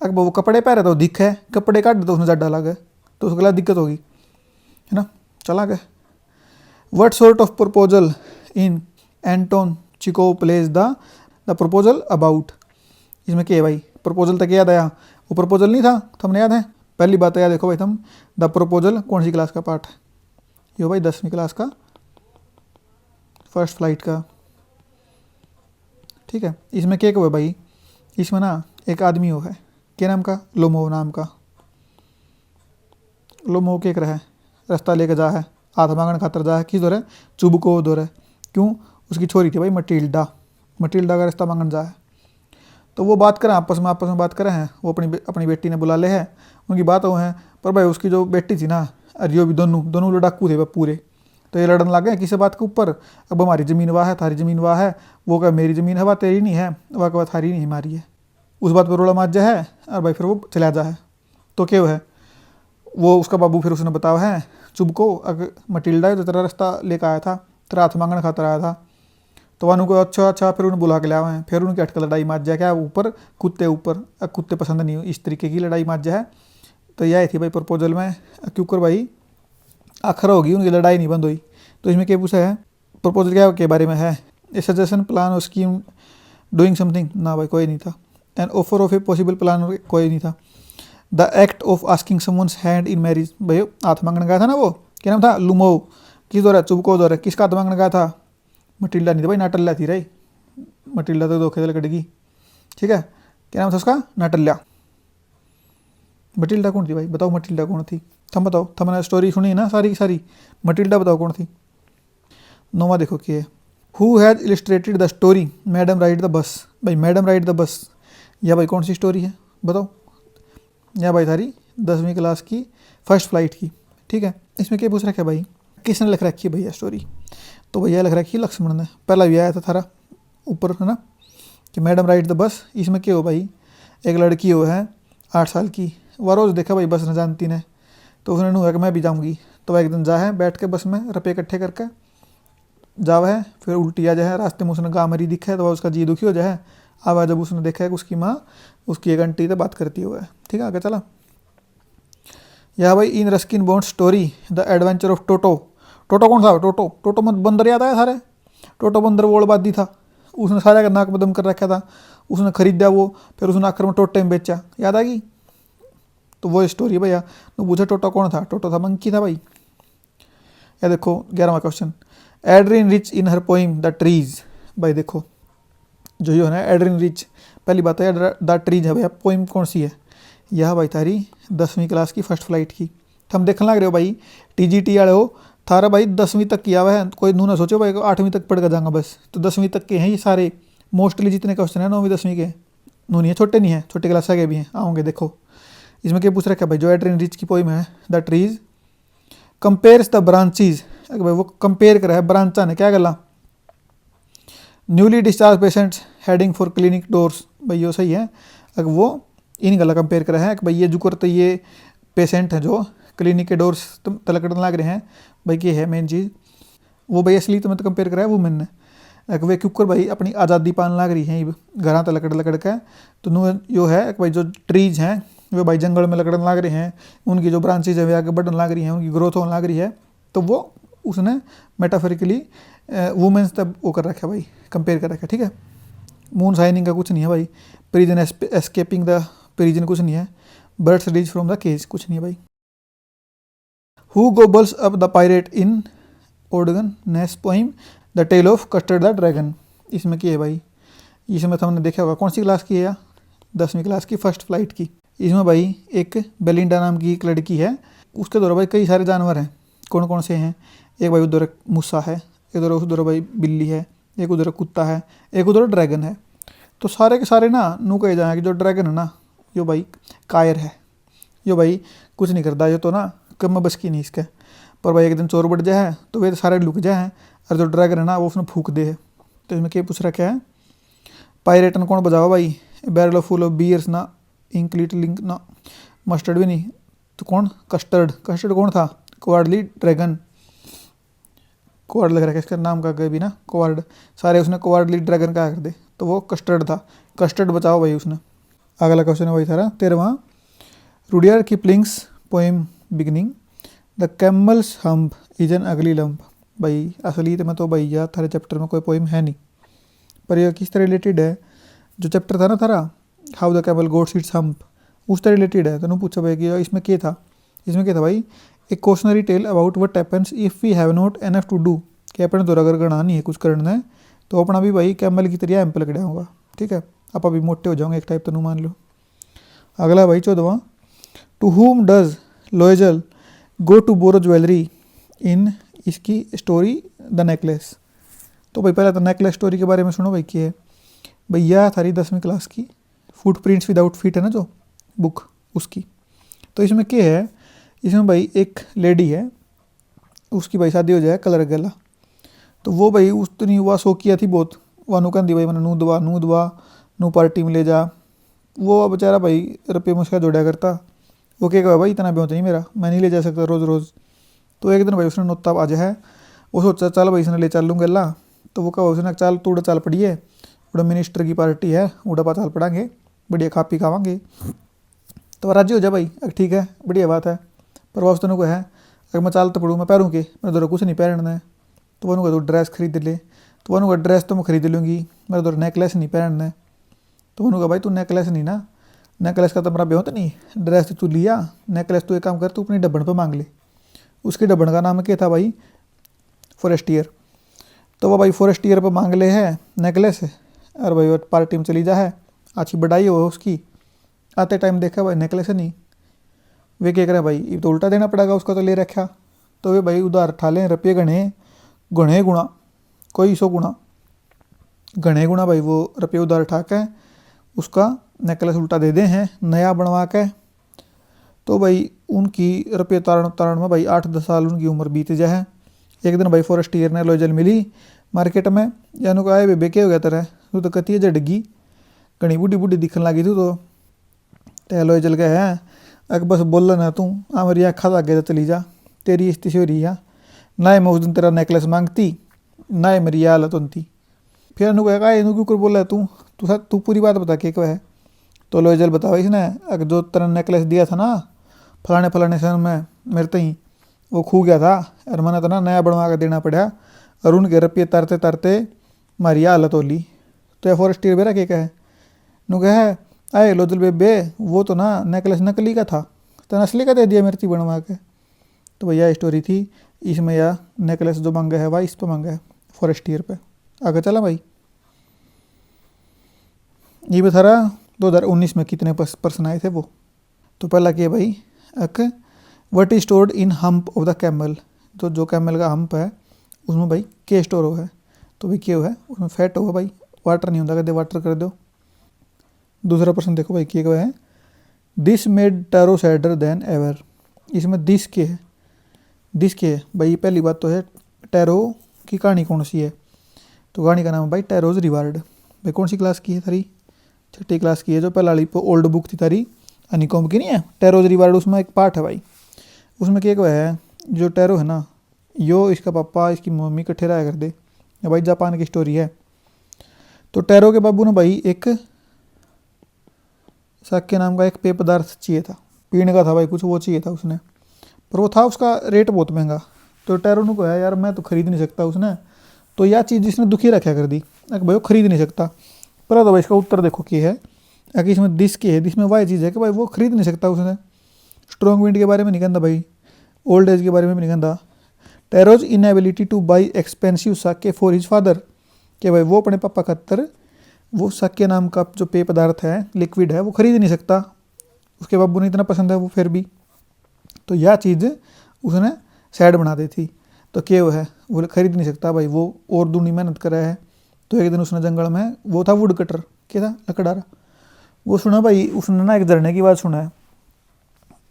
अगर वो कपड़े पहने तो दिख है, कपड़े काट दे तो उसने ज़्यादा अलग है, तो उसके लिए दिक्कत होगी, है ना। चला गया। What sort of proposal in Anton Chekhov plays the proposal about. इसमें क्या है भाई, प्रपोजल तक याद आया, वो प्रपोजल नहीं था, तो हमने याद है। पहली बात याद देखो भाई तुम, द प्रपोजल कौन सी क्लास का पार्ट है, यो भाई 10वीं क्लास का फर्स्ट फ्लाइट का, ठीक है। इसमें क्या हुआ भाई, इसमें ना एक आदमी वो है, क्या नाम का, लोमो नाम का। लोमो क्या कर रहा है, रास्ता लेके जा है, हाथ मांगने खातर जा है, किस दौर है, चुबको दौर है। क्यों, उसकी छोरी थी भाई मटिल्डा, मटिल्डा का रास्ता मांगने जा है। तो वो बात करें आपस में बात करें हैं, वो अपनी बेटी ने बुला ले है, उनकी बात वो है। पर भाई उसकी जो बेटी थी ना, अरे यो भी दोनों लड़ाकू थे भाई पूरे। तो ये लड़न लग गए किसी बात के ऊपर, अब हमारी ज़मीन वाह है, थारी ज़मीन वाह है, वो क्या मेरी ज़मीन है, वह तेरी नहीं है, वह क्या थारी नहीं हमारी है। उस बात पर रोड़ा माज जा है, और भाई फिर वो चला जा है। तो क्या है, वो उसका बाबू फिर उसने बताया है चुबको, अगर मटिल्डा तो तेरा रास्ता लेकर आया था, तेरा हाथ मांगने खातर आया था। तो वह को अच्छा, फिर उन्हें बुला के लाया है, फिर उनकी अटक लड़ाई माज जाए क्या ऊपर, कुत्ते ऊपर, कुत्ते पसंद नहीं हो, इस तरीके की लड़ाई माज जाए। तो यह थी भाई प्रपोजल में, क्योंकि भाई आखिर होगी, उनकी लड़ाई नहीं बंद हुई। तो इसमें क्या पूछा है, प्रपोजल क्या के बारे में है, ए सजेशन प्लान और स्कीम डूइंग समथिंग, ना भाई कोई नहीं था। And offer of a possible plan, कोई नहीं था। The act of asking someone's hand in marriage, भाई हाथ मांगने गया था ना, वो क्या नाम था, लुमो, किस दौर है, चुबको दौर है, किसका हाथ मांगने गया था, मटिल्डा नहीं था भाई, नाटल्या थी रही, मटिल्डा तो धोखे से लड़की, ठीक है। क्या नाम था उसका, नाटल्या। मटिल्डा कौन थी भाई, बताओ मटिल्डा कौन थी, थम बताओ, थमने स्टोरी सुनी ना सारी की सारी, मटिल्डा बताओ कौन थी। नोवा देखो क्या है, who has illustrated the story madam ride the बस, भाई मैडम राइड द बस, यह भाई कौन सी स्टोरी है बताओ, यह भाई थारी 10वीं क्लास की फर्स्ट फ्लाइट की, ठीक है। इसमें क्या पूछ रखा है भाई, किसने लिख रखी है भैया स्टोरी, तो भैया लिख रखी है लक्ष्मण ने, पहला भी आया था थारा ऊपर, है ना, कि मैडम राइड द बस। इसमें क्या हो भाई, एक लड़की हो है 8 साल की, वह रोज़ देखा भाई बस न जानती ने, तो उसने नू है कि मैं भी जाऊँगी। तो वह एक दिन जा है बैठ के बस में रुपये इकट्ठे करके जाव है, फिर उल्टी आ जाए, रास्ते में उसने गाँव मरी दिखा है, तो वह उसका जी दुखी हो जाए। अब जब उसने देखा है कि उसकी माँ उसकी एक आंटी से बात करती हुआ है, ठीक है, आगे चला। या भाई in Ruskin Bond story the adventure of Toto, Toto कौन था, टोटो मत बंदर याद आया सारे, टोटो बंदर वोलबादी था, उसने सारे का नाक बदम कर रखा था, उसने खरीदा वो, फिर उसने आखिर में टोटे में बेचा, याद आ गई। तो वो स्टोरी भैया, तो पूछा टोटो कौन था, टोटो था मंकी था भाई। या देखो 11वां question, Adrienne Rich in her poem the trees, भाई देखो जो ये है ना एड्रिन रिच, पहली बात है द ट्रीज है भैया, पोइम कौन सी है, यह भाई थारी 10वीं क्लास की फर्स्ट फ्लाइट की। तो हम देखने लग रहे हो भाई टीजीटी वाले हो, थारा भाई 10वीं तक किया हुआ है, कोई नू ना सोचो भाई 8वीं तक पढ़ कर जाऊंगा बस, तो 10वीं तक के हैं ये सारे, मोस्टली जितने क्वेश्चन है 9वीं 10वीं के, नू नहीं है, छोटे नहीं है, छोटे क्लास के भी हैं, आओगे देखो। इसमें क्या पूछ रखा है भाई, जो एड्रिन रिच की पोइम है द ट्रीज कंपेयर्स द ब्रांचीज, भाई वो कंपेयर करा है ब्रांचा ने क्या गला, newly discharge patients heading for clinic doors, भाई ये सही है, अगर वो इन गला कंपेयर करा है कि भाई ये जो करते ये पेशेंट हैं जो क्लिनिक के डोर्स तलकड़ने लग रहे हैं, भाई ये है मेन चीज़, वो भाई असली तो मैं तो कंपेयर करा है वुमेन ने, वे क्योंकि भाई अपनी आज़ादी पाने लग रही हैं घर तलकड़ का, तो नो यो है भाई जो ट्रीज हैं वे भाई जंगल में लगड़ने लग रहे हैं, उनकी जो ब्रांचेज है वे आगे बढ़ने लग रही हैं, उनकी ग्रोथ होने लग रही है, तो वो उसने मेटाफोरिकली वुमेन्स तब वो कर रखा है भाई, कंपेयर कर रखा है, ठीक है। मून साइनिंग का कुछ नहीं है भाई, प्रिजन एस्केपिंग द प्रिजन कुछ नहीं है, birds reach from the cage कुछ नहीं है भाई। Who gobbles up the pirate in ओडगन Nash poem the tale of custard the dragon, इसमें क्या है भाई, इसमें तो हमने देखा होगा कौन सी क्लास की है, 10वीं क्लास की फर्स्ट फ्लाइट की। इसमें भाई एक बेलिंडा नाम की एक लड़की है, उसके द्वारा भाई कई सारे जानवर हैं, कौन कौन से हैं, एक भाई उधर मूसा है, इधर उधर भाई बिल्ली है, एक उधर कुत्ता है, एक उधर ड्रैगन है। तो सारे के सारे ना नू कहे जाए कि जो ड्रैगन है ना यो भाई कायर है, यो भाई कुछ नहीं करता, ये तो ना कम बस की नहीं इसका, पर भाई एक दिन चोर बढ़ जाए तो वे सारे लुक जाए, और जो ड्रैगन है ना वो उसने फूक दे है। तो इसमें क्या पूछ रखा है, पायरेटन कौन बजाओ भाई, बैरल फुल ऑफ बियर्स ना, इंक लिंक ना, मस्टर्ड भी नहीं, तो कौन, कस्टर्ड, कस्टर्ड कौन था, क्वार्डली ड्रैगन, क्वार्ड लग रहा है इसका नाम का भी ना, क्वार्ड, सारे उसने क्वार्डली ड्रैगन का कर दे, तो वो कस्टर्ड था, कस्टर्ड बचाओ भाई उसने। अगला क्वेश्चन है भाई थारा 13वां, Rudyard Kipling's poem beginning the camel's hump is an ugly lump. भाई असलियत में तो भैया थारे चैप्टर में कोई पोएम है नहीं, पर यह किस तरह रिलेटेड है, जो चैप्टर था ना थारा how the camel goats it's hump, उससे रिलेटेड है। तो पूछा भाई कि इसमें क्या था, इसमें क्या था भाई, एक questionnaire tell about what happens if we have not enough to do, कि अपने द्वारा अगर गणा नहीं है कुछ करना है तो अपना भी भाई कैमल की तरह एम्प लग होगा, ठीक है, आप अभी मोटे हो जाओगे एक टाइप तो मान लो। अगला भाई 14वां, to whom does Loisel go to borrow jewellery in इसकी स्टोरी द नेकलेस। तो भाई पहले तो नेकलेस स्टोरी के बारे में सुनो भाई, क्या है भैया थारी 10वीं क्लास की फुटप्रिंट्स विदाउट फीट है ना जो बुक, उसकी। तो इसमें क्या है, इसमें भाई एक लेडी है, उसकी भाई शादी हो जाए कलर गला, तो वो भाई उस तो नहीं हुआ सो किया थी बहुत, वानू कहती भाई मैंने नू दवा नू पार्टी में ले जा। वो बेचारा भाई रुपये मुझका जोड़ा करता, वो क्या कहा भाई इतना ब्यों नहीं मेरा, मैं नहीं ले जा सकता रोज़ रोज़। तो एक दिन भाई उसने नोता आज है, वो सोचा चल भाई इसने ले चल लूँगा ला। तो वो कहा उसने चल तू उड़ा चल पड़ी है, उड़ा मिनिस्टर की पार्टी है, उड़ा पा चल पड़ांगे, बढ़िया खा पी खावांगे। तो राजी हो जा भाई, ठीक है बढ़िया बात है। पर वापस तेन को है अगर मैं चल तो पड़ूँ मैं पैरूँ के, मेरे द्वारा कुछ नहीं पहनना है। तो वनू तू ड्रेस खरीद ले, तो वनू ड्रेस तो मैं खरीद लूँगी, मेरे द्वारा नेकलेस नहीं पहनना है। तो वनू भाई तू नेकलेस नहीं ना, नेकलेस का तो मेरा ब्यों तो नहीं, ड्रेस तो तू लिया, नेकलेस तू एक काम कर तू अपनी डब्बन पर मांग ले। उसकी डब्बन का नाम क्या था भाई, फॉरेस्टियर। तो वह भाई फॉरेस्टियर पर मांग ले है नेकलेस, और भाई वो पार्टी में चली जा है, अच्छी बढ़ाई हो उसकी। आते टाइम देखा भाई नेकलेस नहीं, वे क्या करें भाई ये तो उल्टा देना पड़ेगा उसका, तो ले रखा। तो वे भाई उधार ठा लें रुपये गणे गणे गुणा, कोई सौ गुणा गणे गुणा भाई वो रुपये उधार ठा के उसका नेकलेस उल्टा दे दे हैं नया बनवा के। तो भाई उनकी रुपये तारण तारण में भाई 8-10 साल उनकी उम्र बीत जाए। एक दिन भाई फॉरेस्टियर ने लोजल मिली मार्केट में, यानू को आए बेबे क्या हो गया तेरा, तू तो कती जडगी घनी बूढ़ी बूढ़ी दिखने लगी तू तो लोजल के है अग बस बोल ना तू आ मेरी आखा आगे तो चली जा, तेरी स्थिति हो रही है ना ही मैं उस दिन तेरा नेकलेस मांगती ना ही मेरी हालत होती। फिर अनु कहेगा इनू क्यों कर बोला तू पूरी बात बता के है। तो लोजल बताओ इसने अगर जो तेरा नेकलेस दिया था ना फलाने सन में मेरे तई वो खू गया था, और मैंने तो ना नया बनवा कर देना पड़ा, और उनके रुपये तरते तरते मारी हालत होली। तो फॉरेस्टियर बेरा क्या है नु कहे आए लोजल बेबे वो तो ना नेकलेस नकली का था, तो असली का दे दिया मेरे थी बनवा के। तो भैया स्टोरी थी, इसमें यह नेकलेस जो मांगा है भाई इस पर मांगा है फॉरेस्टियर पे। आगे चला भाई, ये बता रहा 2019 में कितने पर्सन आए थे वो। तो पहला क्या भाई अक what is stored in hump of the camel, तो जो कैमल का हम्प है उसमें भाई के स्टोर हो है, तो भाई क्या है उसमें फैट होगा भाई, वाटर नहीं होता कहते वाटर कर दो। दूसरा प्रश्न देखो भाई क्या है, this made tarot sadder then ever, इसमें दिस के है, दिस के है भाई पहली बात तो है टैरो की कहानी कौन सी है, तो कहानी का नाम है भाई टैरोज रिवार्ड। भाई कौन सी क्लास की है थारी, 6ठी क्लास की है, जो पहला वाली ओल्ड बुक थी तारी हनीकॉम्ब की नहीं है टैरोज रिवार्ड, उसमें एक पार्ट है भाई, उसमें क्या है जो टैरो है ना यो इसका पापा इसकी मम्मी इकट्ठे रहा कर दे, भाई जापान की स्टोरी है। तो टैरो के बाबू ने भाई एक साक्य नाम का एक पेय पदार्थ चाहिए था, पीने का था भाई कुछ वो चाहिए था उसने, पर वो था उसका रेट बहुत महंगा। तो टैरो ने कहा यार मैं तो खरीद नहीं सकता उसने, तो यह चीज़ जिसने दुखी रखा कर दी भाई वो खरीद नहीं सकता। पर तो भाई इसका उत्तर देखो क्या है, अगर इसमें दिस के है, दिस में वह चीज़ है कि भाई वो खरीद नहीं सकता उसने। स्ट्रॉन्ग विंड के बारे में नहीं कहता भाई, ओल्ड एज के बारे में भी नहीं कहता। Taro's inability to buy expensive sake for his father, कि भाई वो अपने पापा खातर वो साके नाम का जो पेय पदार्थ है लिक्विड है वो खरीद नहीं सकता, उसके बाबू ने इतना पसंद है वो फिर भी। तो यह चीज़ उसने सैड बना दी थी, तो क्या वो है वो खरीद नहीं सकता भाई, वो और दूनी मेहनत कर रहा है। तो एक दिन उसने जंगल में वो था वुड कटर, क्या था लकड़ारा, वो सुना भाई उसने ना एक झरने की बात सुना है,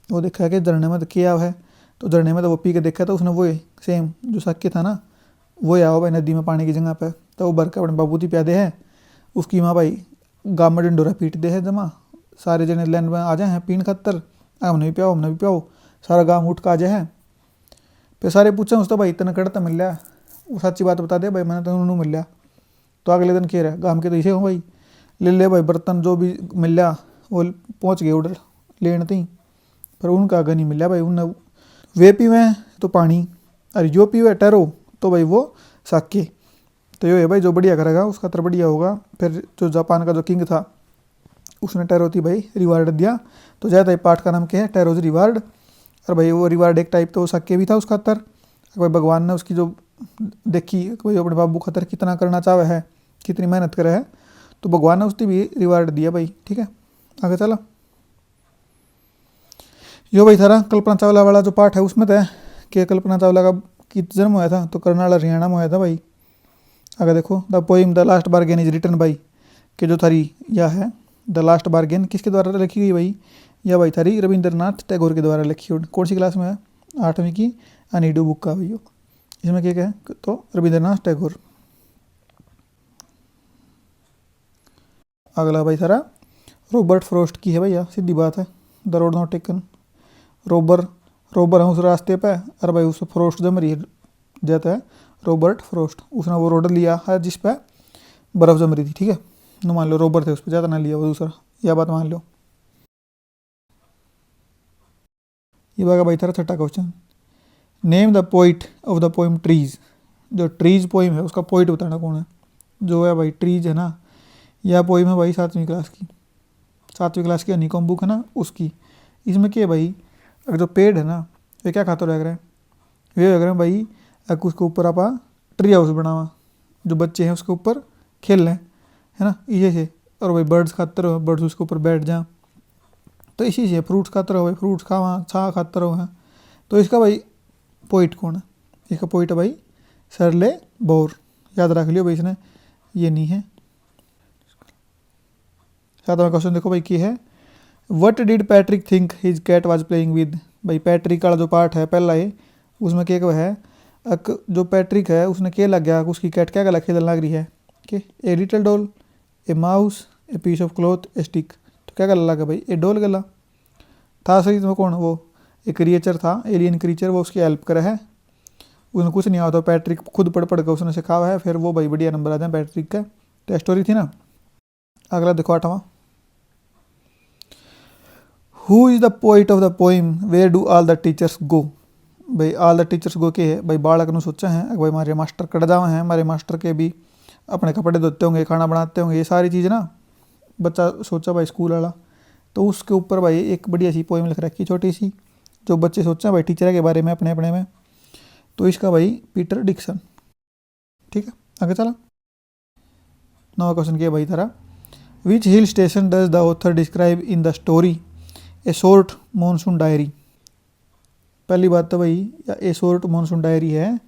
वो देखा है कि झरने में तो क्या है, तो झरने में तो वो पी के देखा, तो उसने वो सेम जो साक्य था ना वो आओ भाई नदी में पानी की जगह पे, तो वो भर के अपने बाबू थी प्यादे है, उसकी माँ भाई गाँव में डंडोरा पीट दे है जमा, सारे जने लैंड में आ जाए हैं पीन खतर, हमने भी पियाओ, सारा गाँव उठ का आ जाए है। फिर सारे पूछे उसको भाई इतना कड़ता मिल रहा, वो सच्ची बात बता दे भाई मैंने तो उन्होंने मिल रहा। तो अगले दिन क्या रहा गाँव के तो इसे हो भाई ले ले भाई बर्तन जो भी मिल रहा वो पहुँच गए उधर लेन थी, पर उनका आगे नहीं मिला भाई। उन वे पीवे तो पानी, और जो पीवे टैरो तो भाई वो साके। तो ये है भाई, जो बढ़िया करेगा उसका तर बढ़िया होगा। फिर जो जापान का जो किंग था उसने टैरो थी भाई रिवार्ड दिया। तो ज़्यादा पार्ट का नाम क्या है, टैरोज रिवार्ड। और भाई वो रिवार्ड एक टाइप तो साके भी था उसका तर। भाई भगवान ने उसकी जो देखी कोई अपने बाबू खतर कितना करना चाहे है, कितनी मेहनत करे है, तो भगवान ने उसकी भी रिवार्ड दिया भाई। ठीक है, आगे चला। यो भाई थारा कल्पना चावला वाला जो पार्ट है उसमें था कि कल्पना चावला का की जन्म हुआ था तो कर्नाल हरियाणा में हुआ था भाई। आगे देखो, the poem the last bargain is written by, कि जो थारी यह है द लास्ट बार्गेन किसके द्वारा लिखी गई भाई, यह भाई थारी रविंद्रनाथ टैगोर के द्वारा लिखी हुई। कौन सी क्लास में है, 8वीं की अनीडू बुक का भाई। इसमें क्या है तो रविंद्रनाथ टैगोर। अगला भाई थारा रॉबर्ट फ्रॉस्ट की है भैया, सीधी बात है। The road not taken, Rober है उस रास्ते पे, और भाई उस फ्रोस्ट जम रही जाता है रॉबर्ट फ्रोस्ट, उसने वो रोड लिया है जिस पे बर्फ़ जम रही थी। ठीक है, न मान लो रोबर थे उस पर, ज़्यादा ना लिया वो दूसरा, यह बात मान लो। ये बागा भाई तेरा छठा question, name the poet of the poem trees. जो ट्रीज पोइम है उसका पोइट बताना कौन है। जो है भाई ट्रीज है ना, यह पोइम है भाई 7वीं क्लास की, 7वीं क्लास की हनीकॉम्ब बुक है ना उसकी। इसमें क्या है भाई, अगर जो पेड़ है ना वे क्या खाते रह रहे हैं, वे लग रहे हैं भाई उसके ऊपर आप ट्री हाउस बनावा, जो बच्चे हैं उसके ऊपर खेल रहे हैं, है ना, इसी से। और भाई बर्ड्स खाते रहो, बर्ड्स उसके ऊपर बैठ जाए, तो इसी से। फ्रूट्स खाते रहो भाई, फ्रूट्स खावा, छा खाते रहो हैं। तो इसका भाई पोइट कौन है, इसका पोइट है भाई शर्ले बोर। याद रख लियो भाई, इसने ये नहीं है। 7वां क्वेश्चन देखो भाई की है, what did Patrick think his cat was playing with. भाई पैट्रिक का जो पार्ट है पहला है उसमें क्या है, जो पैट्रिक है उसने क्या लग गया, उसकी कैट क्या गला खेलने लग रही है कि a little doll, a mouse, a piece of cloth, a stick. तो क्या गला लगा भाई, ए डॉल गला था। सही तो कौन, वो एक क्रिएचर था, एलियन क्रिएचर, वो उसकी हेल्प करे है। उसने कुछ नहीं आता, पैट्रिक खुद पढ़ पढ़ कर उसने सिखा हुआ है, फिर वो भाई बढ़िया नंबर आ जाए पैट्रिक का। तो स्टोरी थी ना। अगला देखो 8वां, who is the poet of the poem where do all the teachers go. भाई ऑल द टीचर्स गो के है भाई, बालक ने सोचा है भाई हमारे मास्टर कट जावे हैं, हमारे मास्टर के भी अपने कपड़े धोते होंगे, खाना बनाते होंगे, ये सारी चीज़ ना बच्चा सोचा भाई स्कूल वाला। तो उसके ऊपर भाई एक बढ़िया सी पोइम लिख रखी छोटी सी, जो बच्चे सोचा भाई टीचर के बारे में अपने अपने में। तो इसका भाई पीटर डिक्सन। ठीक है, आगे चला। 9वां क्वेश्चन क्या भाई तारा, which hill station does the author describe in the story a short monsoon diary. पहली बात तो भाई ए शॉर्ट मॉनसून डायरी है,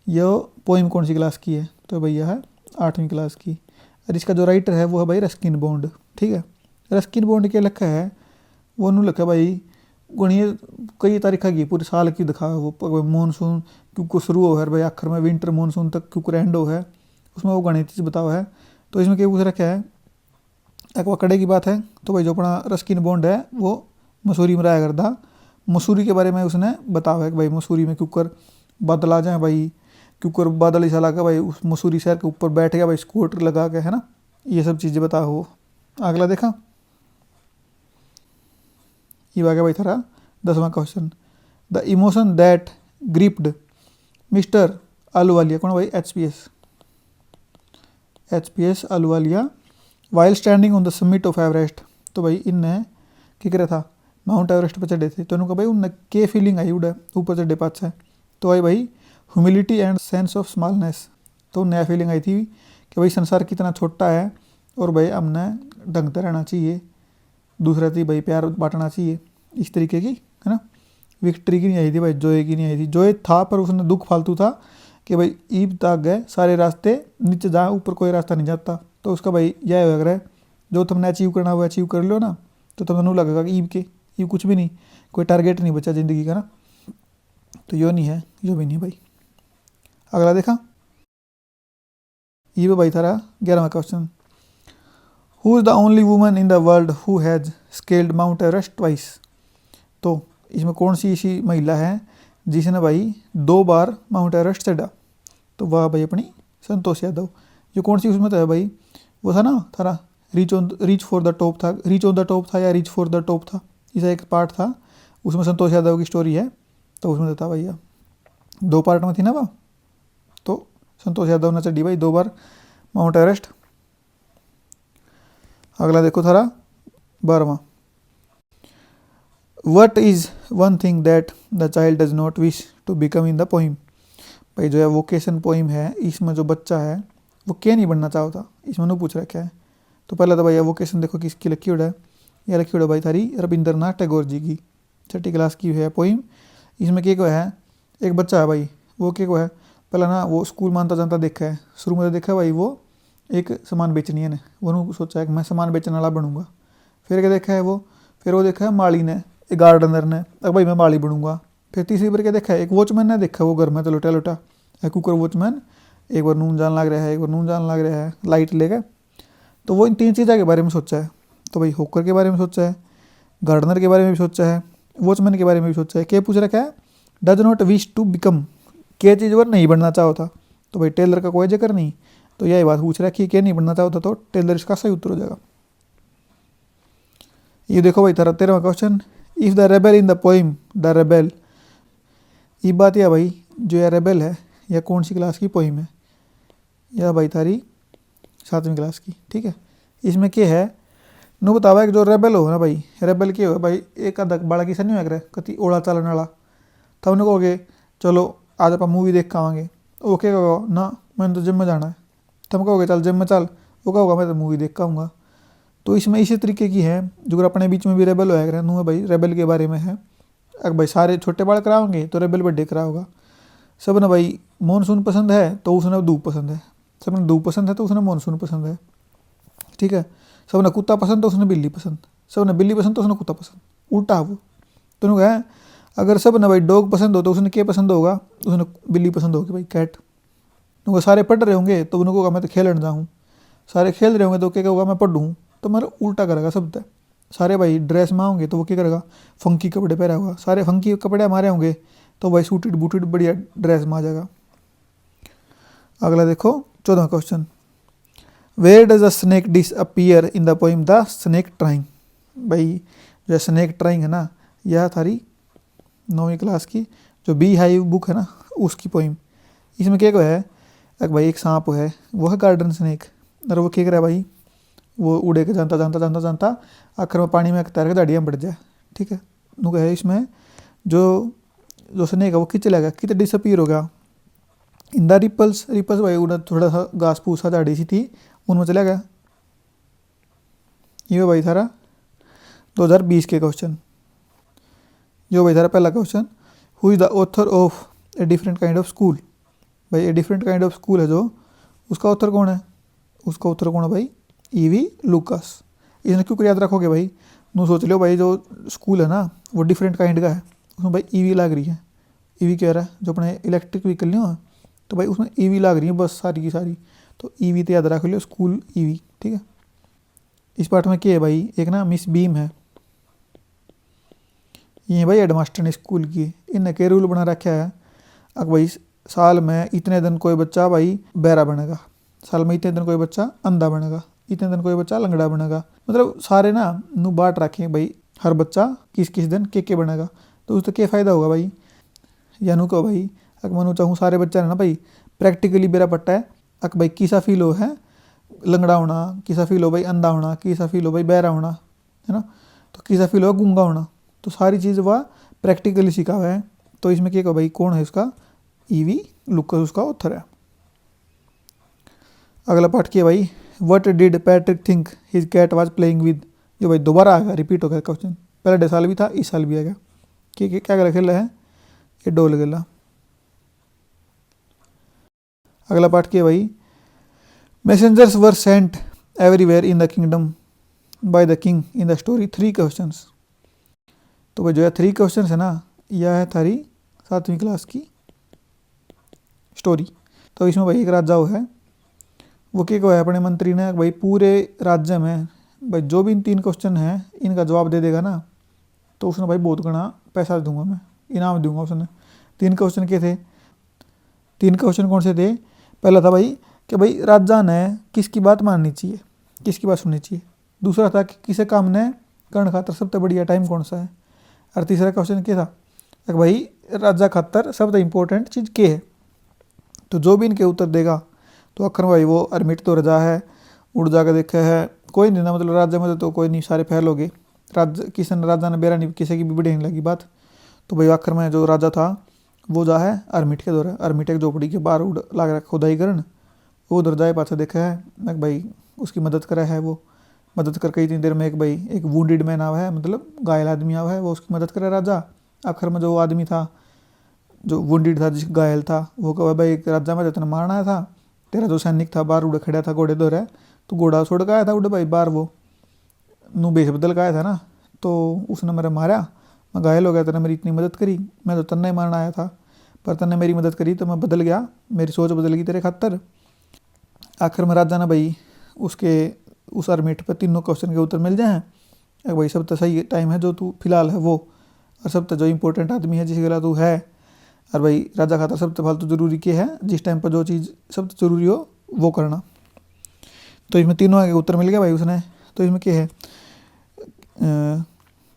यह पोइम कौन सी क्लास की है, तो भैया है 8वीं क्लास की। और इसका जो राइटर है वो है भाई रस्किन बॉन्ड। ठीक है, रस्किन बॉन्ड क्या लिखा है, वो नहीं लिखा भाई गणिय कई तारीखा की पूरे साल की दिखा है वो, मानसून क्योंकि शुरू हो है भाई, आखिर में विंटर मानसून तक क्योंकि एंड हो है, उसमें वो गणित चीज़ बताओ है। तो इसमें क्या पूछ रखा है, एक वकड़े की बात है। तो भाई जो अपना रस्किन बॉन्ड है वो मसूरी में रहा करता, मसूरी के बारे में उसने बताया है कि भाई मसूरी में क्योंकर बादल आ जाए भाई, क्योंकर बादल ऐसा लगा भाई उस मसूरी शहर के ऊपर बैठ गया भाई स्कूटर लगा के, है ना, ये सब चीज़ें बता हो। अगला देखा, ये आ गया भाई थारा 10वां question, the emotion that gripped mister Ahluwalia. कौन भाई, H P S Ahluwalia while standing on the summit of Everest. तो भाई इनने क्या करा था, माउंट एवरेस्ट पर चढ़े थे। तो उन्होंने भाई उनने के फीलिंग आई उड़ा ऊपर चढ़े पाछा, तो आई भाई humility and sense of smallness. तो नया फीलिंग आई थी कि भाई संसार कितना छोटा है और भाई हमने ढंग से रहना चाहिए, दूसरा थी भाई प्यार बांटना चाहिए, इस तरीके की, है ना। विक्ट्री की नहीं आई थी भाई, जोए की नहीं आई थी। जोए था पर उसने दुख फालतू था कि भाई ईब तक गए सारे रास्ते, नीचे जहाँ ऊपर कोई रास्ता नहीं जाता। तो उसका भाई यह लग रहा है जो तुमने अचीव करना वो अचीव कर लो ना, तो तुम्हें लगेगा कि ईब कुछ भी नहीं, कोई टारगेट नहीं बचा ज़िंदगी का ना। तो यो नहीं है, यो भी नहीं भाई। अगला देखा, ये भाई थारा 11वां question, who is the only woman in the world who has scaled Mount Everest twice. तो इसमें कौन सी ऐसी महिला है जिसने भाई 2 बार माउंट एवरेस्ट चढ़ा। तो वह भाई अपनी संतोष यादव। जो कौन सी उसमें तो है भाई, वो था ना थारा रीच फॉर द टॉप था, रीच ऑन द टॉप था या रीच फॉर द टॉप था, इसका एक पार्ट था, उसमें संतोष यादव की स्टोरी है, तो उसमें देता भैया 2 पार्ट में थी ना वो, तो संतोष यादव ने चढ़ी भाई 2 बार माउंट एवरेस्ट। अगला देखो थारा 12वां, what is one thing that the child does not wish to become in the poem. भाई जो है वोकेशन पोइम है, इसमें जो बच्चा है वो क्या नहीं बनना चाहता, इसमें नहीं पूछ रखा है। तो पहला तो भैया वोकेशन देखो किसकी लकी उड़ा है, यह लकी उड़ा भाई थारी रविंद्रनाथ टैगोर जी की, 6ठी क्लास की है पोइम। इसमें क्या को है, एक बच्चा है भाई, वो क्या को है, पहला ना वो स्कूल मानता जानता देखा है, शुरू में तो देखा भाई वो एक सामान बेचनी है ने, वो सोचा है कि मैं सामान बेचने वाला बनूंगा। फिर क्या देखा है वो, फिर वो देखा है माली ने, एक गार्डनर ने, अब भाई मैं माली बनूंगा। फिर तीसरी बार क्या देखा है, एक वॉचमैन ने देखा, वो घर में तो लोटा लोटा है कुकर वॉचमैन, एक बार नून जान लग रहा है, एक बार नून जान लग रहा है लाइट लेकर। तो वो इन 3 चीज़ों के बारे में सोचा है। तो भाई हॉकर के बारे में सोचा है, गार्डनर के बारे में भी सोचा है, वॉचमैन के बारे में भी सोचा है। क्या पूछ रखा है, does not wish to become, क्या चीज़ वो नहीं बनना चाहता। तो भाई टेलर का कोई जिक्र नहीं, तो यही बात पूछ रहा है कि क्या नहीं बनना चाहता, तो टेलर इसका सही उत्तर हो जाएगा। ये देखो भाई 13वां question, if the rebel in the poem the rebel, ये बात या भाई जो यह रेबेल है यह कौन सी क्लास की पोइम है, यह भाई थारी 7वीं क्लास की, ठीक है। इसमें क्या है नो बतावा कि जो रेबेल हो ना भाई, रेबेल क्या हो भाई, एक आधा बाड़ा किसा नहीं हो कति ओला चलन वाला, तब उन्हें कहोगे चलो आज आप मूवी देख के आवांगे, ओके कहो ना मैंने तो जिम में जाना है, तुम कहोगे चल जिम में चल, वो कहोगा मैं तो मूवी देख के आऊँगा। तो इसमें इसी तरीके की है, जो अपने बीच में भी रेबेल होएगा नू भाई रेबेल के बारे में है। अगर भाई सारे छोटे बाल कराओगे तो रेबेल बर्थडे करा होगा। सब ने भाई मानसून पसंद है तो उसने धूप पसंद है, सब ने धूप पसंद है तो उसने मानसून पसंद है, ठीक है। सब ने कुत्ता पसंद तो उसने बिल्ली पसंद, सब ने बिल्ली पसंद तो उसने कुत्ता पसंद, उल्टा वो। तो उन्होंने कहा अगर सब ने भाई डॉग पसंद हो तो उसने क्या पसंद होगा, उसने बिल्ली पसंद होगी भाई कैट। उनको सारे पढ़ रहे होंगे तो उनको कहा मैं तो खेलने जाऊँ, सारे खेल रहे होंगे तो क्या होगा मैं पढ़ूँ, तो मेरा उल्टा करेगा सब तय। सारे भाई ड्रेस में होंगे तो वो क्या करेगा फंकी कपड़े पहना होगा, सारे फंकी कपड़े हमारे होंगे तो भाई सूटेड बूटेड बढ़िया ड्रेस में आ जाएगा। अगला देखो 14वां question, where does a snake dish appear in the poem the snake trying. भाई जो स्नैक ट्राइंग है ना, यह थारी 9वीं क्लास की जो बी हाइव बुक है ना उसकी पोइम। इसमें क्या को है, एक भाई एक सांप है वो है गार्डन स्नैक, और वो क्या करे भाई वो उड़े के जानता जानता जानता जानता आखिर में पानी में तैर के दाढ़ियाँ बढ़ जाए, ठीक है। नु है इसमें जो जो स्नैक है वो कित चला गया, कित डिसअपीयर हो गया इन द रिपल्स, रिपल्स भाई उन्हें थोड़ा सा घास फूस सा दाढ़ी सी थी उनमें चला गया। ये भाई थारा 2020 के क्वेश्चन, जो भाई थारा पहला question, who is the author of a different kind of school. भाई a different kind of school है जो, उसका ऑथर कौन है, उसका ऑथर कौन है भाई ईवी लुकास। इसने क्यों याद रखोगे भाई, नू सोच लो भाई जो स्कूल है ना वो डिफरेंट काइंड का है, उसमें भाई ईवी लग रही है, ईवी कह रहा है जो अपने इलेक्ट्रिक व्हीकल नहीं हो, तो भाई उसमें ईवी लग रही है बस सारी की सारी, तो ईवी तो याद रख लो स्कूल ईवी, ठीक है। इस पार्ट में क्या है भाई, एक ना मिस बीम है, ये भाई हेडमास्टर ने स्कूल की, इनने के रूल बना रखा है अब भाई साल में इतने दिन कोई बच्चा भाई बहरा बनेगा, साल में इतने दिन कोई बच्चा अंधा बनेगा, इतने दिन कोई बच्चा लंगड़ा बनेगा, मतलब सारे ना नू बांट रखे भाई हर बच्चा किस किस दिन के बनेगा। तो उससे क्या फ़ायदा होगा भाई, या नू कहो भाई अगर मनु चाहूँ सारे बच्चा ना भाई प्रैक्टिकली बेरा पट्टा है, अक भाई किसा फील हो है लंगड़ा होना, किसा फील हो भाई अंधा होना, किसा फील हो भाई बहरा होना, है ना, तो किसा फील हो गूंगा होना, तो सारी चीज़ वह प्रैक्टिकली सीखा हुआ है। तो इसमें क्या कहो भाई कौन है इसका, ईवी लुकास उसका ऑथर है। अगला पार्ट किया भाई, what did Patrick think his cat was playing with. जो भाई दोबारा आ गया, रिपीट हो गया क्वेश्चन, पहले साल भी था इस साल भी आ गया। क्या क्या खेल रहा है, ये डोल खेला। अगला पार्ट किया भाई, messengers were sent everywhere in the kingdom by the king in the story 3 questions. तो भाई जो है 3 क्वेश्चन है ना, यह है थारी 7वीं क्लास की स्टोरी। तो इसमें भाई एक राजा है, वो क्या कहा है अपने मंत्री ने भाई पूरे राज्य में भाई जो भी इन 3 क्वेश्चन हैं इनका जवाब दे देगा ना, तो उसने भाई बहुत घना पैसा दूंगा, मैं इनाम दूंगा उसने। 3 क्वेश्चन के थे, 3 क्वेश्चन कौन से थे, पहला था भाई कि भाई राजा ने किसकी बात माननी चाहिए, किसकी बात सुननी चाहिए। दूसरा था कि किसे काम ने कर्ण खातर सबसे बढ़िया टाइम कौन सा है। और तीसरा क्वेश्चन क्या था कि भाई राजा खातर सबसे इंपॉर्टेंट चीज़ क्या है। तो जो भी इनके उत्तर देगा तो आखिर में भाई वो अरमिट तो रजा है, उड़ जाकर देखे है कोई नहीं ना, मतलब राज्य में तो कोई नहीं, सारे फैल हो गए। किसी ने राजा ने बेरा नहीं, किसी की भी बड़ी नहीं लगी बात। तो भाई आखिर में जो राजा था वो जा है अरमिट के दौरे, अरमिट एक झोपड़ी के बाहर उड़ लाग रहा खुदाई करन, वो उधर जाए पाछे देखा है भाई उसकी मदद करे है। वो मदद करके इतनी देर में एक भाई एक वुंडेड मैन आवा है, मतलब घायल आदमी आवा है, वो उसकी मदद करे राजा। आखिर में जो आदमी था जो वुंडेड था, जिस घायल था, वो कहा भाई राजा में तेने मारना आया था, तेरा जो सैनिक था बाहर उड़े खड़ा था घोड़े दौरे, तो घोड़ा छोड़ के आया था उड़े भाई बाहर, वो नू बेच बदल का आया था ना, तो उसने मेरा मारा, मैं घायल हो गया, तेने मेरी इतनी मदद करी, मैं तो तन्ने ही मारना आया था पर तन्ने मेरी मदद करी तो मैं बदल गया, मेरी सोच बदल गई तेरे खातर। आखिर में राजा ने भाई उसके उस अरमिट पर तीनों क्वेश्चन के उत्तर मिल जाए। भाई सब तो सही टाइम है जो तू फिलहाल है वो, और सब तो जो इंपॉर्टेंट आदमी है जिसके गला तू है, और भाई राजा खातर सब तो फालतू जरूरी क्या है, जिस टाइम पर जो चीज़ सब जरूरी हो वो करना। तो इसमें तीनों आगे उत्तर मिल गया भाई उसने। तो इसमें क्या है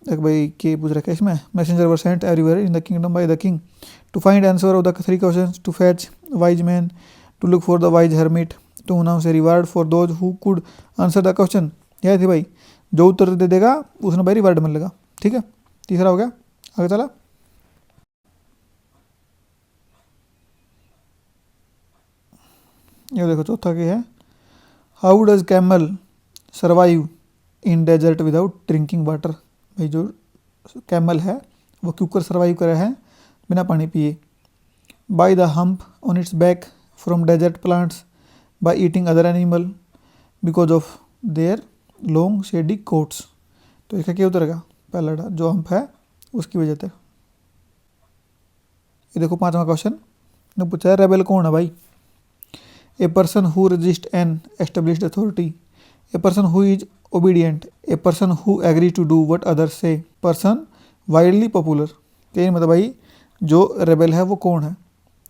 एक भाई के पूछ रखा है इसमें, messenger were sent everywhere in the kingdom by the king to find answer of the 3 questions, to fetch wise man, to look for the wise hermit, to announce a reward for those who could answer the question. यह थी भाई, जो उत्तर दे देगा उसने भाई reward मिलेगा। ठीक है, तीसरा हो गया, आगे चला। ये देखो चौथा क्या है, how does camel survive in desert without drinking water. भाई जो कैमल है वो क्यों कर सर्वाइव करे है बिना पानी पिए। By the hump on its back from desert plants, by eating other animal, because of their long shady coats. तो इसका क्या उतरेगा, पहला जो हम्प है उसकी वजह से। ये देखो पांचवा क्वेश्चन ने पूछा है रेबेल कौन है भाई। A person who resist an established authority, a person who is obedient, a person who agree to do what others say, person widely popular. कहीं मतलब भाई जो रेबेल है वो कौन है।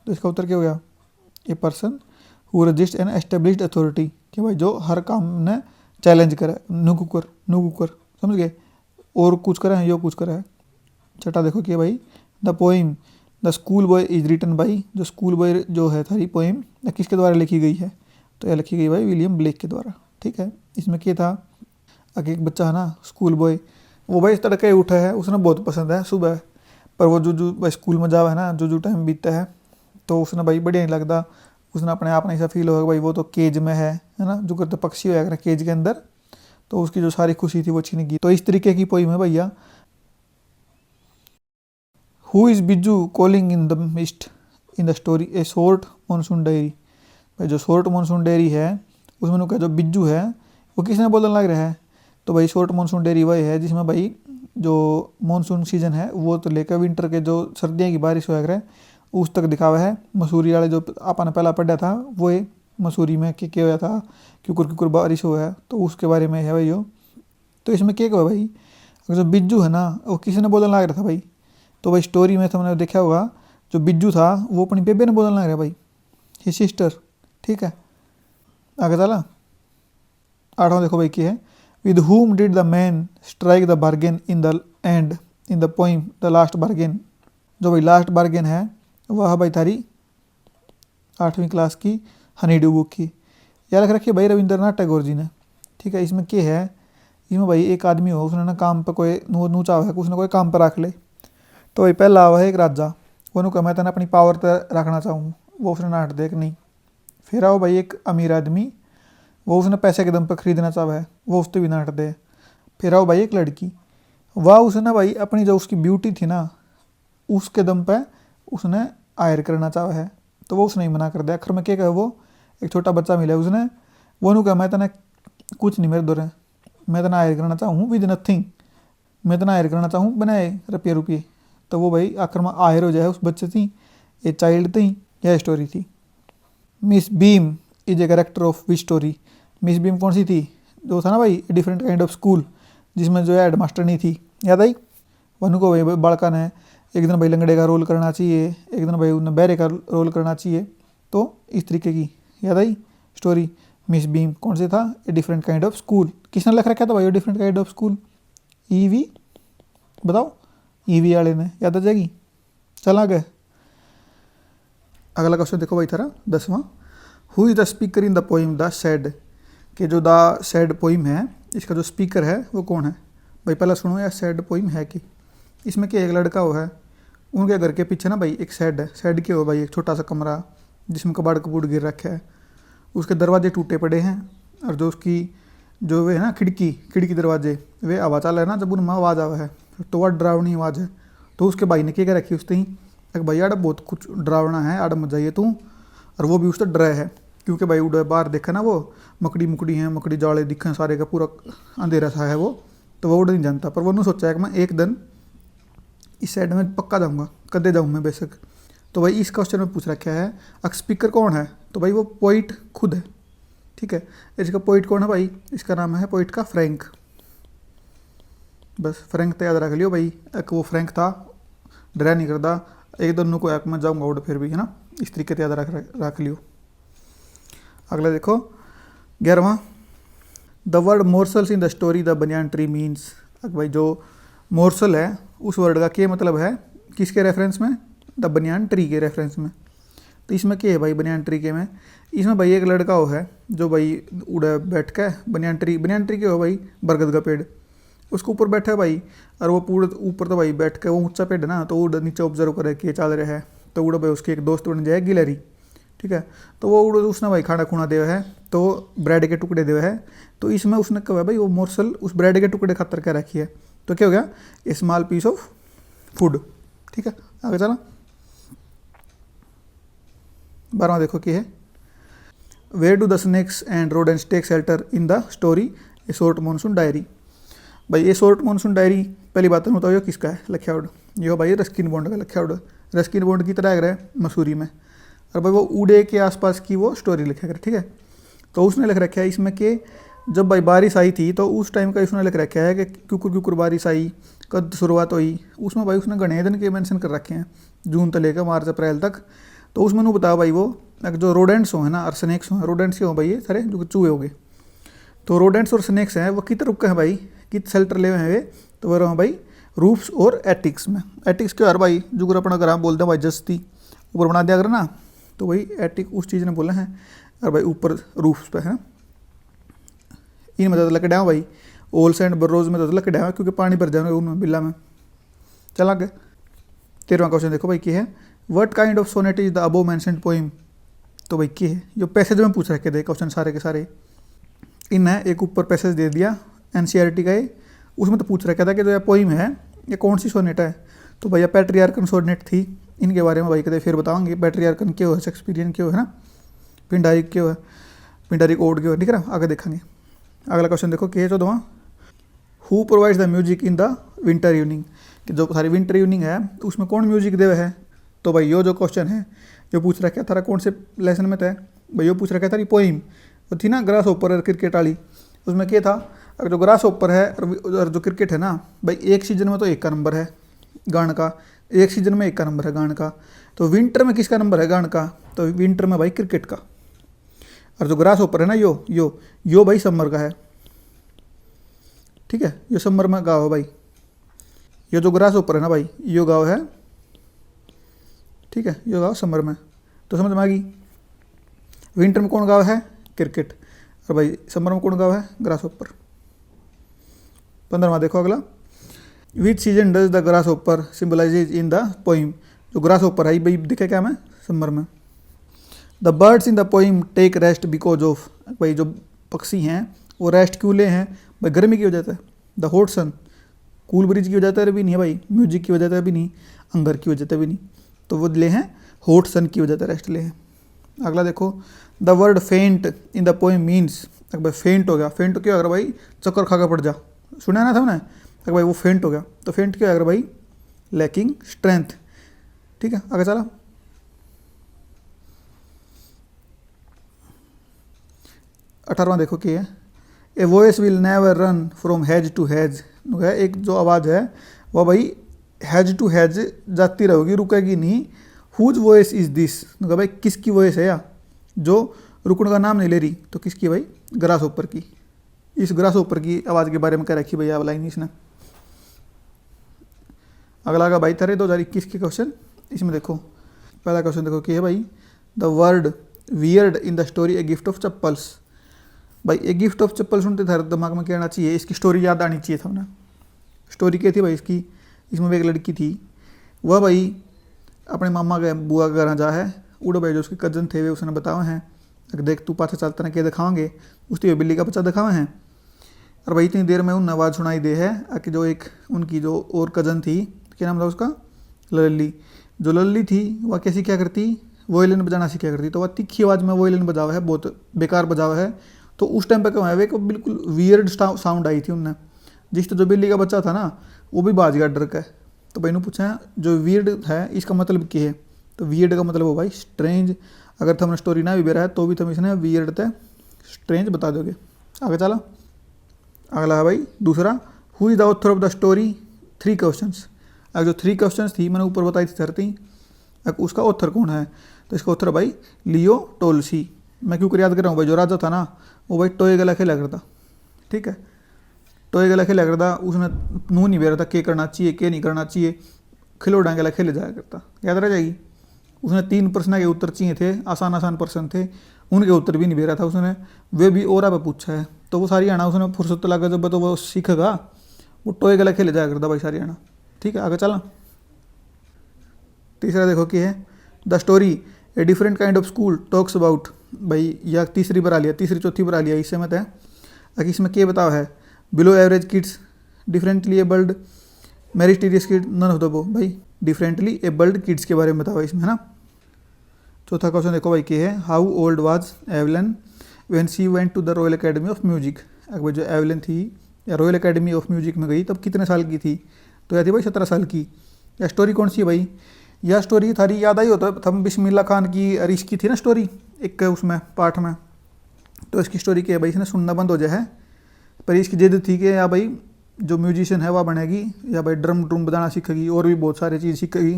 तो इसका उत्तर क्या हो गया, a person who resist an established authority, कि भाई जो हर काम ने चैलेंज करे, नो कुकर समझ गए, और कुछ करे हैं यो कुछ करे है। छठा देखो कि भाई the poem the school boy is written by, जो स्कूल बॉय जो है थारी पोइम किसके द्वारा लिखी गई है, तो यह लिखी गई भाई विलियम ब्लेक के द्वारा। ठीक है, इसमें क्या था, आगे एक बच्चा है ना स्कूल बॉय, वो भाई तड़के उठा है, उसने बहुत पसंद है सुबह, पर वो जो भाई स्कूल में जावा है ना, जो टाइम बीतता है तो उसने भाई बढ़िया नहीं लगता, उसने अपने आप नहीं ऐसा फील होगा भाई वो तो केज में है ना, जो करते पक्षी होया करे केज के अंदर, तो उसकी जो सारी खुशी थी वो छीन गई। तो इस तरीके की पोइम है भैया। हु इज़ बिज्जू calling in the mist in the story a short monsoon diary. भाई जो शॉर्ट मानसून डायरी है उसमें क्या जो बिज्जू है वो किसने बोलने लग रहा है, तो भाई शॉर्ट मानसून डायरी वही है जिसमें भाई जो मानसून सीजन है वो तो लेकर विंटर के जो सर्दियों की बारिश होया करे उस तक दिखावा है। मसूरी वाले जो अपन पहला पढ़ा था वो मसूरी में क्या होया था, क्योंकि बारिश हुआ है, तो उसके बारे में है भाई यो। तो इसमें क्या हुआ भाई, जो बिज्जू है ना वो किसी ने बोलने लग रहा था भाई, तो भाई स्टोरी में तुमने देखा होगा जो बिज्जू था वो अपनी बेबे ने बोलने लग रहा भाई, ही सिस्टर। ठीक है, आगे चला। आठवां देखो भाई क्या है, with whom did the man strike the bargain in the and in the poem the last bargain. जो भाई लास्ट बार्गेन है वह भाई थारी 8वीं क्लास की हनी ड्यू बुक की, याद रख रखिए भाई रविंद्रनाथ टैगोर जी ने। ठीक है, इसमें क्या है, इसमें भाई एक आदमी हो उसने ना काम पर कोई नूचा है, कुछ ना कोई काम पर रख ले, तो भाई पहला आवा है एक राजा, वो कहा मैं तेने अपनी पावर पर रखना चाहूँ, वो उसने नाट देख नहीं। फिर आओ भाई एक अमीर आदमी, वो उसने पैसे के दम पर ख़रीदना चाहा है, वो उससे भी नाट दे। फिर आओ भाई एक लड़की, वह उसने भाई अपनी जो उसकी ब्यूटी थी ना उसके दम पे उसने आयर करना चाहा है, तो वो उसने ही मना कर दिया। आखिर में क्या कहे, वो एक छोटा बच्चा मिला उसने, वो कहा मैं तेने कुछ नहीं मेरे दौरे, मैं तेना आयर करना चाहूँ विद नथिंग, मैं तेना आयर करना चाहूँ बनाए रुपये। तो वो भाई आखिर में आयर हो जाए उस बच्चे थी, ये चाइल्ड थी, यह स्टोरी थी। Miss beam is a character of which story. Miss beam कौन सी थी, जो था ना भाई डिफरेंट काइंड ऑफ स्कूल जिसमें जो है हेड मास्टर नहीं थी, याद आई। वनु को भाई बालका ने एक दिन भाई लंगड़े का रोल करना चाहिए, एक दिन भाई उन्हें बैरे का रोल करना चाहिए, तो इस तरीके की याद आई स्टोरी। मिस बीम कौन से था, ए डिफरेंट काइंड ऑफ स्कूल, किसने लिख रखा था भाई different kind of school, EV, बताओ ईवी वाले ने, याद आ जाएगी। चल आगे अगला क्वेश्चन देखो भाई थारा 10वां, who is the speaker in the poem the sad, कि जो द सैड पोइम है इसका जो स्पीकर है वो कौन है। भाई पहला सुनो यार सैड पोइम है कि, इसमें क्या एक लड़का हो है, उनके घर के पीछे ना भाई एक शेड है, शेड के हो भाई एक छोटा सा कमरा जिसमें कबाड़ कबूड़ गिर रखा है, उसके दरवाजे टूटे पड़े हैं, और जो उसकी जो वे है ना खिड़की दरवाजे वे आवाज़ आ है ना, जब उनमें आवाज़ आवा है तो वह डरावनी आवाज़ है। तो उसके भाई ने क्या रखी उसते ही, एक भाई आड़ बहुत कुछ डरावना है, आड़ मत जाइए तू, और वो भी उससे डरा है क्योंकि भाई उड़ बाहर देखा ना वो मकड़ी मुकड़ी हैं, मकड़ी जाले दिखे सारे का पूरा अंधेरा सा है वो, तो वो उड़ नहीं जानता। पर वो उन्होंने सोचा है कि मैं एक दिन इस साइड में पक्का जाऊँगा, कदे जाऊँ मैं बेशक। तो भाई इस क्वेश्चन में पूछ रखा है स्पीकर कौन है, तो भाई वो पोइट खुद है, ठीक है। इसका पोइट कौन है भाई, इसका नाम है पोइट का फ्रैंक, बस फ्रैंक तो याद रख लियो भाई, एक वो फ्रैंक था डरा नहीं करता, एक दोनों को एक में जाऊँगा उड़ फिर भी, है ना, इस तरीके से याद रख लियो। अगला देखो 11वां, the word morsels in the story the banyan tree means, भाई जो मोर्सल है उस वर्ड का क्या मतलब है, किसके रेफरेंस में, द बनियान ट्री के रेफरेंस में। तो इसमें क्या है भाई बनियान ट्री के में, इसमें भाई एक लड़का हो है जो भाई उड़ा बैठ के बनियान ट्री के हो भाई बरगद का पेड़, उसके ऊपर बैठा है भाई, और वो पूरे ऊपर तो भाई बैठ के वो ऊंचा पेड़ है ना, तो उड़ नीचे ऑब्जर्व करे कि चल रहा है, तो उड़ा भाई उसके एक दोस्त बन जाए गिलहरी, ठीक है। तो वो उड़ उसने भाई खाना खुना दिया है, तो ब्रेड के टुकड़े दिए है, तो इसमें उसने कहा है भाई वो मोर्सल उस ब्रेड के टुकड़े खातर क्या रखी है, तो क्या हो गया a small piece of food, ठीक है। आगे चला 12वां देखो कि है, where do the snakes and rodents take shelter in the story a short monsoon diary. भाई ये शॉर्ट मानसून डायरी पहली बात तो बताओ ये किसका है लिखा उड़, यो भाई रस्किन बॉन्ड का लिखा उड़, रस्किन बॉन्ड की तरह है मसूरी में, और भाई वो उड़े के आसपास की वो स्टोरी लिखा कर, ठीक है। तो उसने लिख रखा है इसमें कि जब भाई बारिश आई थी तो उस टाइम का उसने लिख रखा है कि क्यूकुर बारिश आई, कब शुरुआत हुई, उसमें भाई उसने गणे दिन के मेंशन कर रखे हैं, जून से लेकर मार्च अप्रैल तक। तो उसमें उन्होंने बताया भाई वो जो रोडेंट्स हो है ना और स्नेक्स हो, रोडेंट्स के हो भाई ये सारे जो चूहे हो गए, तो रोडेंट्स और स्नेक्स हैं वो कितने रुके हैं भाई, कित शेल्टर ले हुए हैं, तो वो रहे भाई रूफ्स और एटिक्स में। एटिक्स के यार भाई जो अपना ग्राम बोलते हैं भाई जस्ती ऊपर बना दिया अगर ना, तो भाई एटिक उस चीज़ ने बोला है, और भाई ऊपर रूफ्स पे है, इन में ज़्यादा लकड़ा भाई, ओल्स एंड बर्रोज में ज़्यादा लकड़ा है क्योंकि पानी भर जाएंगे उनमें बिल्ला में। चला गए 13वां क्वेश्चन देखो भाई क्या है, what kind of sonnet is the above mentioned poem. तो भाई क्या है जो पैसेज में पूछ रखे थे क्वेश्चन सारे के सारे, इन्हें एक ऊपर पैसेज दे दिया एनसीईआरटी का है, उसमें तो पूछ रखा था कि जो यह पोइम है ये कौन सी सोनेट है। तो भैया पैट्रियार्कन सोनेट थी, इनके बारे में भाई कहते फिर बताऊंगे पैट्रियार्कन क्यों है, शेक्सपियरियन क्यों है ना, पिंडारिक क्यों है, पिंडारिक ओड क्यों है, ठीक है ना, आगे देखेंगे। अगला क्वेश्चन देखो क्या है 14वां, who provides the music in the winter evening, कि जो सारी विंटर इवनिंग है उसमें कौन म्यूजिक दे है। तो भाई यो जो क्वेश्चन है जो पूछ रखा था कौन से लेसन में था भाई, यो पूछ रखा था पोइम वो थी ना ग्रास ओपर क्रिकेट वाली, उसमें क्या था अगर जो ग्रास ओपर है और जो क्रिकेट है ना भाई एक सीजन में तो 1 का नंबर है गान का, एक सीजन में 1 का नंबर है गान का, तो विंटर में किसका नंबर है गान का, तो विंटर में भाई क्रिकेट का, और जो ग्रास ओपर है ना यो भाई समर का है, ठीक है, यो समर में गाँव है भाई, ये जो ग्रास ओपर है ना भाई यो गाँव है, ठीक है, यो गाँव समर में, तो समझ में आ गई। विंटर में कौन गाँव है क्रिकेट, और भाई समर में कौन गाँव है ग्रास ओपर। 15वां देखो अगला, which season does the grasshopper symbolises in the poem, जो ग्रास ओपर है भाई दिखे क्या में समर में। The birds in the poem take rest because of, भाई जो पक्षी हैं वो रेस्ट क्यों ले हैं भाई, गर्मी की वजह से, the hot sun cool breeze की वजह से भी नहीं है भाई, म्यूजिक की वजह से भी नहीं, अंगर की वजह से भी नहीं, तो वो ले हैं हॉट सन की वजह से रेस्ट ले हैं। अगला देखो, द वर्ड फेंट इन द पोइम मीन्स, भाई फेंट हो गया, फेंट क्यों अगर भाई चक्कर खा कर पड़ जा, सुना ना था ना, अगर भाई वो फेंट हो गया, तो फेंट क्यों अगर भाई लैकिंग स्ट्रेंथ, ठीक है। आगे चला 18वां देखो क्या है, a voice will never run from hedge to hedge, एक जो आवाज़ है वह भाई हैज टू हैज जाती रहेगी रुकेगी नहीं। हुज वॉइस इज़ दिस, भाई किसकी वॉइस है या जो रुकने का नाम नहीं ले रही, तो किसकी भाई, ग्रास ऊपर की। इस ग्रास ऊपर की आवाज़ के बारे में कह रखी भैया लाइन इसने। अगला आगा भाई 2021 के क्वेश्चन। इसमें देखो पहला क्वेश्चन देखो कि है भाई, the word weird in the story a gift of chappals. भाई ए गिफ्ट ऑफ चप्पल सुनते थे दिमाग में क्या आना चाहिए, इसकी स्टोरी याद आनी चाहिए था ना। स्टोरी क्या थी भाई इसकी, इसमें भी एक लड़की थी, वह भाई अपने मामा के बुआ के घर जा है। उड़ो भाई जो उसके कजन थे वे उसने बतावे हैं, अगर देख तू पाछा चलता ना क्या दिखावेंगे, उसकी बिल्ली का बच्चा दिखावे हैं। और भाई इतनी देर में उन आवाज़ सुनाई दे है कि जो एक उनकी जो और कज़न थी, क्या नाम था उसका, लल्ली। जो लल्ली थी वह कैसी क्या करती, वोयलिन बजाना सीखा करती। तो वह तीखी आवाज़ में वोयलिन बजावा है, बहुत बेकार बजावा है। तो उस टाइम पे क्या है, वे को बिल्कुल वियर्ड साउंड आई थी उनने। जिस तो जो बिल्ली का बच्चा था ना वो भी बाज गया डर का। तो भाई ने पूछा जो वियर्ड है इसका मतलब क्या है, तो वियर्ड का मतलब हो भाई स्ट्रेंज। अगर तुमने स्टोरी ना भी बेरा है तो भी तुम इसने वियर्ड थे स्ट्रेंज बता दोगे। आगे चलो, अगला है भाई दूसरा, who is the author of the story, 3 questions. अगर जो 3 क्वेश्चंस थी मैंने ऊपर बताई थी धरती, उसका ऑथर कौन है, तो इसका ऑथर भाई लियो टोल्सी। मैं क्यों कर याद कर रहा हूँ भाई, जो राजा था ना वो भाई टोए गला खेला करता, ठीक है, टोए गला खेला करता। उसने नू नहीं बेरा था के करना चाहिए के नहीं करना चाहिए, खिलौड़ा गला खेले जाया करता, याद रह जाएगी। उसने 3 प्रश्न के उत्तर चाहिए थे, आसान आसान प्रश्न थे, उनके उत्तर भी नहीं बेरा था उसने, वे भी और पे पूछा है। तो वो सारी आना उसने फुर्सत लगा जब तो वो सीखेगा, वो टोए गला खेले जाया करता भाई सारी आना, ठीक है। आगे चला, तीसरा देखो कि है, the story A different kind of school talks about. भाई या तीसरी बार आ लिया, तीसरी चौथी बार आ लिया, इससे मत है। अगर इसमें क्या बताओ है, below average kids, differently abled, meritorious kid, none of the above. भाई डिफरेंटली एबल्ड किड्स के बारे में बताओ इसमें, है ना। चौथा क्वेश्चन देखो भाई क्या है, how old was Evelyn when she went to the Royal Academy of Music. अगर जो एवलन थी या रॉयल एकेडमी ऑफ म्यूजिक में गई तब कितने साल की थी, तो यह थी भाई 17 साल की। यह स्टोरी कौन सी है भाई, यह स्टोरी थारी याद आई हो तो हम बिस्मिल्लाह खान की और इसकी थी ना स्टोरी एक उसमें पाठ में। तो इसकी स्टोरी क्या है भाई, इसने सुनना बंद हो जाए है, पर इसकी जिद थी कि या भाई जो म्यूजिशियन है वह बनेगी, या भाई ड्रम ड्रूम बजाना सीखेगी और भी बहुत सारी चीज़ सीखेगी।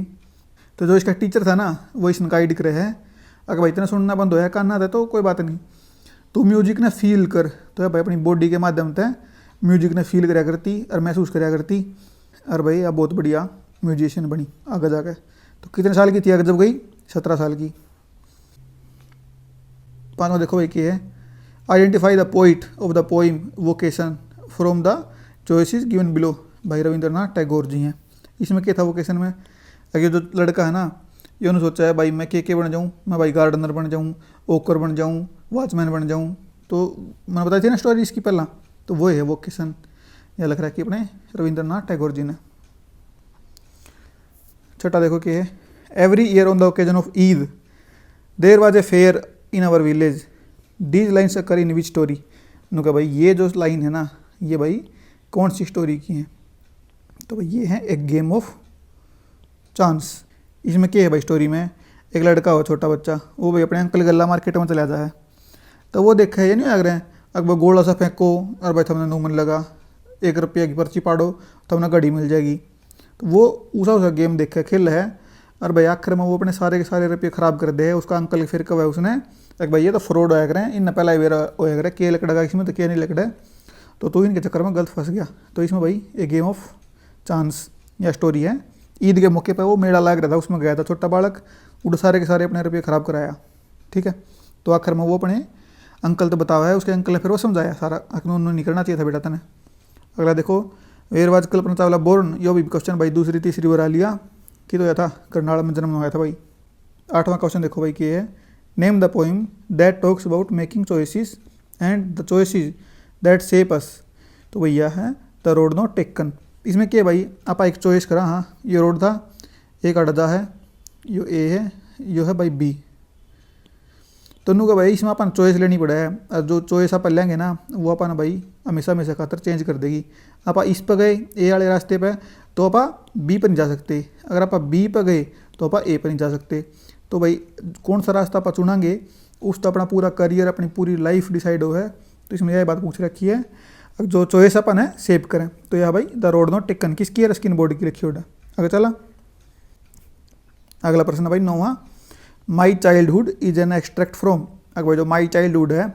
तो जो इसका टीचर था ना वो इसने गाइड करे है, अगर भाई इतना सुनना बंद होया कान्ना था तो कोई बात नहीं, तो म्यूजिक ने फील कर, तो भाई अपनी बॉडी के माध्यम से म्यूजिक ने फील कराया करती और महसूस कराया करती, और भाई अब बहुत बढ़िया म्यूजिशियन बनी आगे जाके। तो कितने साल की थी अगर जब गई, 17 साल की। 5वां देखो भाई क्या है, identify the poet of the poem vocation from the choices given below. भाई रविंद्रनाथ टैगोर जी हैं। इसमें क्या था वोकेशन में, अगर जो लड़का है ना ये उन्होंने सोचा है भाई मैं के बन जाऊँ, मैं भाई गार्डनर बन जाऊँ, ओकर बन जाऊँ, वॉचमैन बन जाऊँ। तो मैंने बताई थी ना स्टोरी इसकी पहला, तो वो है वोकेशन, यह लिख रहा है कि अपने रविंद्रनाथ टैगोर जी ने। छठा देखो कि है, every year on the occasion of Eid there was a fair in our village, these lines occur in which story. उन्होंने कहा भाई ये जो लाइन है ना ये भाई कौन सी स्टोरी की है, तो भाई ये है एक गेम ऑफ चांस। इसमें क्या है भाई स्टोरी में, एक लड़का हो छोटा बच्चा, वो भाई अपने अंकल गल्ला मार्केट में चला जाए, तो वो देखा है ये नहीं लग रहे हैं अकबर गोला सा फेंको और भाई तुमने नूमन लगा, 1 रुपया की पर्ची पाड़ो तुमने घड़ी मिल जाएगी। तो वो उसा गेम देखा खेल है, और भाई आखिर में वो अपने सारे के सारे रुपये ख़राब कर दे। उसका अंकल फिर कब है उसने, एक भाई ये तो फ्रॉड होया करें, इन पहला ही बेरा होया करे के लकड़ेगा इसमें, तो क्या नहीं लकड़े, तो इनके चक्कर में गलत फंस गया। तो इसमें भाई एक गेम ऑफ चांस या स्टोरी है। ईद के मौके पर वो मेला लग रहा था, उसमें गया था छोटा बालक, उड़ सारे के सारे अपने रुपये ख़राब कराया, ठीक है। तो आखिर में वो अपने अंकल तो बतावा है, उसके अंकल ने फिर वो समझाया सारा, उन्होंने निकलना चाहिए था बेटा तने। अगला देखो, where was Kalpana Chawla born, यो भी क्वेश्चन भाई दूसरी तीसरी बार आ लिया कि तो यह था करनाल में जन्म हुआ था भाई। 8वां क्वेश्चन देखो भाई कि है, name the poem that talks about making choices and the choices that shape us. तो भैया है द रोड नॉट टेकन। इसमें क्या भाई आप एक चॉइस करा, हाँ ये रोड था, एक अड्डा है, यो ए है, यो है भाई बी। तो नु का भाई इसमें अपन चॉइस लेनी पड़ा है, और जो चॉइस आप लेंगे ना वो अपन भाई हमेशा हमेशा खातर चेंज कर देगी। आप इस पर गए ए वाले रास्ते पे तो आप बी पर नहीं जा सकते, अगर आप बी पर गए तो आप ए पर नहीं जा सकते। तो भाई कौन सा रास्ता आप चुनाएंगे उस तो अपना पूरा करियर अपनी पूरी लाइफ डिसाइड हो है। तो इसमें यह बात पूछ रखी है, जो चॉइस अपन है सेव करें, तो यह भाई द रोड नॉट टेकन किसकी है, स्किन बॉडी की लिखी होगा। अगर चला अगला प्रश्न भाई 9वां, my childhood is an extract from. अगर भाई जो माई चाइल्डहुड है,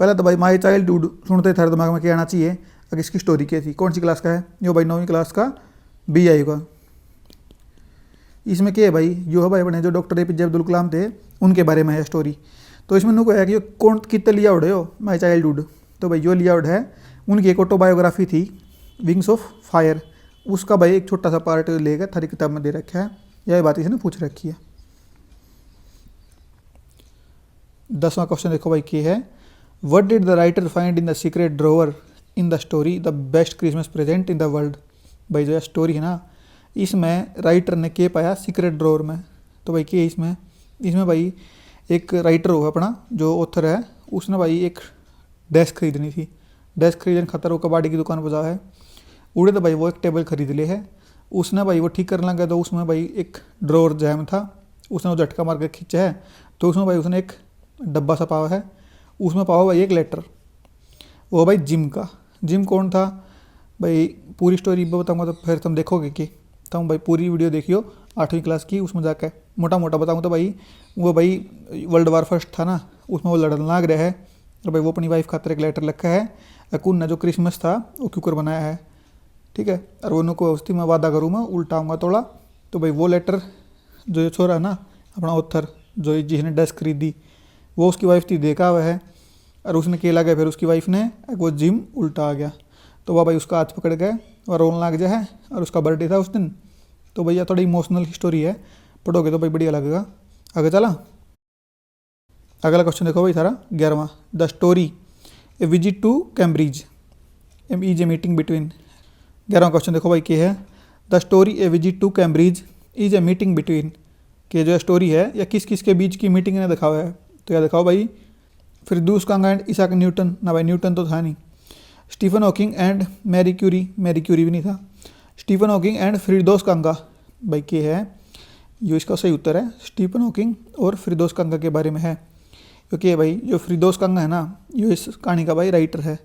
पहले तो भाई माई चाइल्डहुड सुनते थे दिमाग में क्या आना चाहिए, अगर इसकी स्टोरी क्या थी, कौन सी क्लास का है, यो भाई 9वीं क्लास का बी आएगा। इसमें क्या है भाई, जो है भाई अपने जो डॉक्टर APJ अब्दुल कलाम थे उनके बारे में है स्टोरी। तो इसमें नुको है कि ये कौन कितने लिया आउट है हो माई चाइल्डहुड, तो भाई जो लिया आउट है उनकी एक ऑटोबायोग्राफी थी विंग्स ऑफ फायर, उसका भाई एक छोटा सा पार्ट लेकर थारी किताब में दे रखा है, यह बात इसने पूछ रखी है। 10वां क्वेश्चन देखो भाई क्या है, what did the writer find in the secret drawer in the story the best Christmas present in the world. भाई जो स्टोरी है ना, इसमें राइटर ने क्या पाया सीक्रेट ड्रॉवर में, तो भाई क्या इसमें, इसमें भाई एक राइटर हो अपना जो ऑथर है, उसने भाई एक डेस्क खरीदनी थी, डेस्क खरीदने खातर वो कबाड़ी की दुकान पर जा है, उड़े तो भाई वो एक टेबल खरीद ले है, उसने भाई वो ठीक करने लगा तो उसमें भाई एक ड्रॉवर जैम था, उसने वो झटका मार के खींचा है, तो उसमें भाई उसने एक डब्बा सा पावा है, उसमें पावा भाई एक लेटर, वो भाई जिम का। जिम कौन था भाई, पूरी स्टोरी बताऊँगा तो फिर तुम देखोगे कि, तो भाई पूरी वीडियो देखियो 8वीं क्लास की, उसमें जाकर मोटा मोटा बताऊँ तो भाई वो भाई वर्ल्ड वार फर्स्ट था ना, उसमें वो लड़न लाग रहा है, और भाई वो अपनी वाइफ खातर एक लेटर लिखा है, अकुन ने जो क्रिसमस था वो क्यों कर बनाया है, ठीक है, और वो को उसी में वादा करूँ मैं उल्टाऊँगा थोड़ा। तो भाई वो लेटर जो ये छोरा है ना अपना ऑथर, जो जिसने डेस्क खरीदी, वो उसकी वाइफ थी देखा हुआ है, और उसने केला गया, फिर उसकी वाइफ ने वो जिम उल्टा आ गया, तो वह भाई उसका हाथ पकड़ गए और रोन लग जाए, और उसका बर्थडे था उस दिन। तो भैया थोड़ी इमोशनल स्टोरी है, पढ़ोगे तो भाई बढ़िया लगेगा। आगे चला, अगला क्वेश्चन देखो भाई सारा 11वां, the story a visit to Cambridge is a meeting between. 11वां क्वेश्चन देखो भाई क्या है, the story a visit to Cambridge is a meeting between, कि जो स्टोरी है या किस किस के बीच की मीटिंग ने दिखावा है, तो यह दिखाओ भाई Firdaus Kanga and Isaac Newton, ना भाई न्यूटन तो था नहीं, Stephen Hawking and Marie Curie, Marie Curie भी नहीं था, Stephen Hawking and Firdaus Kanga, भाई क्या है, जो इसका सही उत्तर है स्टीफन हॉकिंग और फिरदौस कांगा के बारे में है, क्योंकि भाई जो फिरदौस कांगा है ना, यो इस कहानी का भाई राइटर है,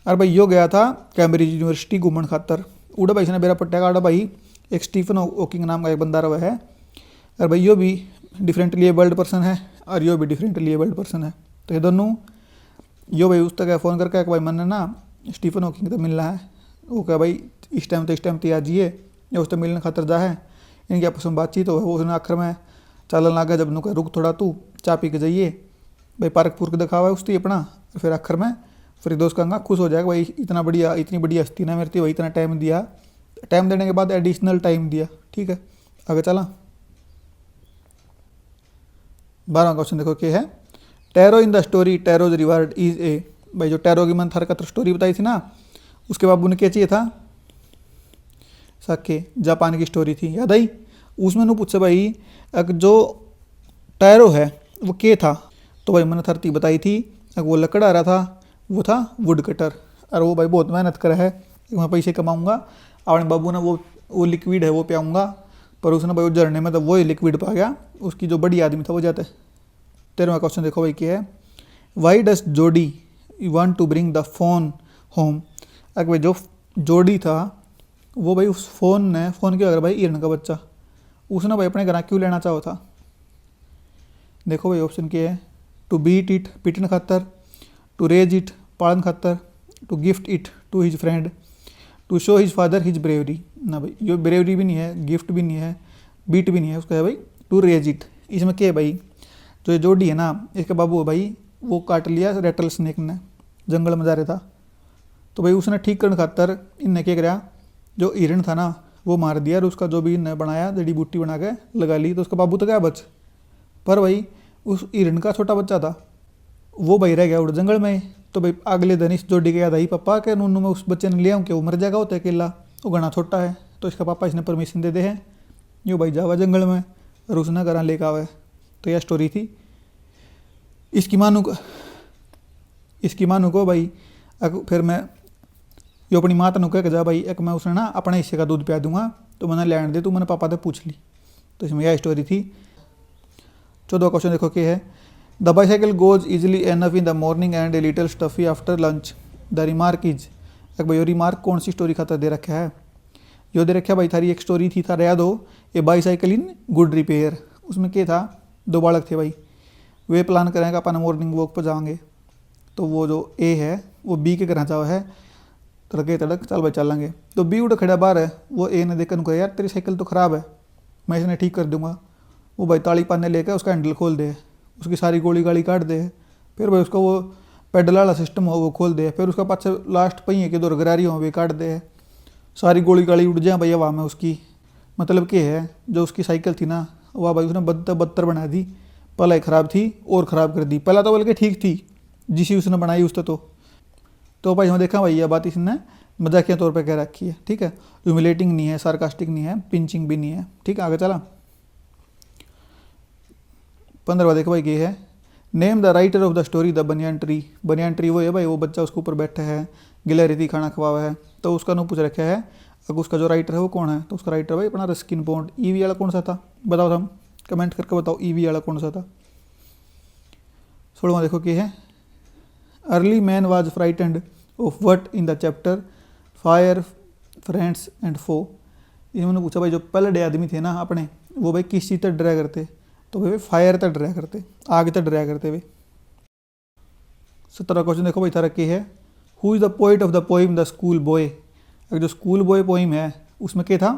और भाई यो गया था कैम्ब्रिज यूनिवर्सिटी घूमन खातर, उड़ा भाई इसने मेरा पट्टा काटा भाई एक स्टीफन हॉकिंग नाम का एक बंदा रहा है, और भाई यो भी डिफरेंटली एबल्ड पर्सन है और यो भी डिफरेंटली एबल्ड पर्सन है, तो ये दोनों, यो भाई उस तक फ़ोन करके भाई मैंने ना स्टीफन हॉकिंग तो मिलना है, वो क्या भाई इस टाइम तो आ जाइए, या उस तक मिलने खातर जा है, इनकी आपस में बातचीत हो, वो उसने आखिर में चलन लगा, जब नु रुक थोड़ा तू चाय पी के जाइए, भाई पार्क पूर्क दिखावा है उसकी अपना, फिर आखिर में फिरदौस कांगा खुश हो जाएगा, भाई इतनी बड़ी हस्ती ना मेरे भाई इतना टाइम दिया, टाइम देने के बाद एडिशनल टाइम दिया, ठीक है। आगे चला, 12वां क्वेश्चन देखो क्या है, tarot in the story Taro's reward is a, भाई जो टैरो की मन थार का स्टोरी बताई थी ना, उसके बाबू ने क्या चाहिए था, साके जापान की स्टोरी थी याद आई, उसमें नु पूछे भाई जो टैरो है वो क्या था, तो भाई मैंने थरती बताई थी, वो लकड़ा रहा था, वो था वुड कटर, और वो भाई बहुत मेहनत करा है, मैं पैसे कमाऊँगा, अपने बाबू ने वो लिक्विड है वो पियाऊँगा, पर उसने भाई वो झरने में तो वो ही लिक्विड पा गया, उसकी जो बड़ी आदमी था वो जाते। 13वां क्वेश्चन देखो भाई क्या है, why does Jody want to bring the phone home, अगर भाई जो जोडी था वो भाई उस फ़ोन क्यों अगर भाई हिरण का बच्चा, उसने भाई अपने घर क्यों लेना चाहो था, देखो भाई ऑप्शन क्या है, टू बीट इट पीटन खातर, टू रेज इट पालन खातर, to gift it to his friend, to show his father his bravery, ना भाई ये ब्रेवरी भी नहीं है, गिफ्ट भी नहीं है, बीट भी नहीं है, उसका है भाई टू रेज इट। इसमें क्या है भाई, जो ये जोड़ी है ना इसके बाबू है भाई वो काट लिया रेटल स्नेक ने, जंगल में जा रहा था, तो भाई उसने ठीक करने खातर इनने क्या कराया, जो हिरण था ना वो मार दिया, और उसका जो भी इनने बनाया जड़ी बूटी बना के लगा ली, तो उसका बाबू तो क्या बच, पर भाई उस हिरण का छोटा बच्चा था वो भाई रह गया उड़ जंगल में। तो भाई अगले दिन इस जोड़ी के याद आई पापा के नूनू में उस बच्चे ने ले आऊँ कि वो मर जाएगा होता है अकेला, वो घना छोटा है, तो इसका पापा इसने परमिशन दे दे है, यो भाई जावा जंगल में और उसने घर लेकर आवे। तो यह स्टोरी थी। इसकी मानू को भाई फिर मैं यो अपनी माँ तनु कह जा भाई एक मैं उसने ना अपने हिस्से का दूध पिया दूंगा, तो मैंने लैंड दे, तू मैंने पापा से पूछ ली। तो इसमें यह स्टोरी थी। 14वां क्वेश्चन देखो क्या है, the bicycle goes easily enough in the morning and a little stuffy after lunch, the remark is, एक भाई रिमार्क कौन सी स्टोरी खातर दे रखा है, यो दे रखा भाई थारी एक स्टोरी थी थारा याद हो, ए बाईसाइकिल इन गुड रिपेयर। उसमें क्या था, दो बालक थे भाई, वे प्लान करेंगे अपन मॉर्निंग वॉक पर जाएंगे। तो वो जो ए है वो बी के घर जाओ है, तड़के तड़क चल भाई चलेंगे। तो बी उड़ खड़ा बाहर है, वो ए ने देखकर कहा यार तेरी साइकिल तो ख़राब है, मैं इसने ठीक कर दूंगा। वो भाई ताली पाने लेकर उसका हैंडल खोल दे, उसकी सारी गोली गाली काट दे, फिर भाई उसका वो पेडल वाला सिस्टम हो वो खोल दे, फिर उसका पाछे लास्ट पहिए के 2 गरारी हो वे काट दे, सारी गोली गाली उड़ जाए भाई हवा में उसकी। मतलब क्या है, जो उसकी साइकिल थी ना वह भाई उसने बदतर बना दी, पहले ख़राब थी और ख़राब कर दी। पहला तो बल्कि ठीक थी जिसी उसने बनाई उसने तो भाई हम देखा भाई यह बात इसने मजाकिया तौर पे कह रखी है, ठीक है। ह्यूमिलेटिंग नहीं है, सार्कास्टिक नहीं है, पिंचिंग भी नहीं है, ठीक है। आगे चला 15वां देखो भाई ये है, name the writer of the story the banyan tree. Banyan tree वो है भाई, वो बच्चा उसके ऊपर बैठा है, गिला रेती खाना खवावा है, तो उसका नो पूछ रखा है अगर उसका जो राइटर है वो कौन है। तो उसका राइटर भाई अपना रस्किन बॉन्ड। ईवी वाला कौन सा था बताओ, हम कमेंट करके बताओ ईवी वाला कौन सा था। 16वां देखो क्या है, early man was frightened of what in the chapter fire friends and foe. इन्होंने पूछा भाई जो पहले आदमी थे ना अपने, वो भाई किस चीज़ तक डरा करते। तो भाई फायर तक डरा करते, आग तक डरा करते वे। 17वां क्वेश्चन देखो भाई थारा क्या है, who is the poet of the poem the school boy. अगर जो स्कूल बॉय पोइम है उसमें क्या था,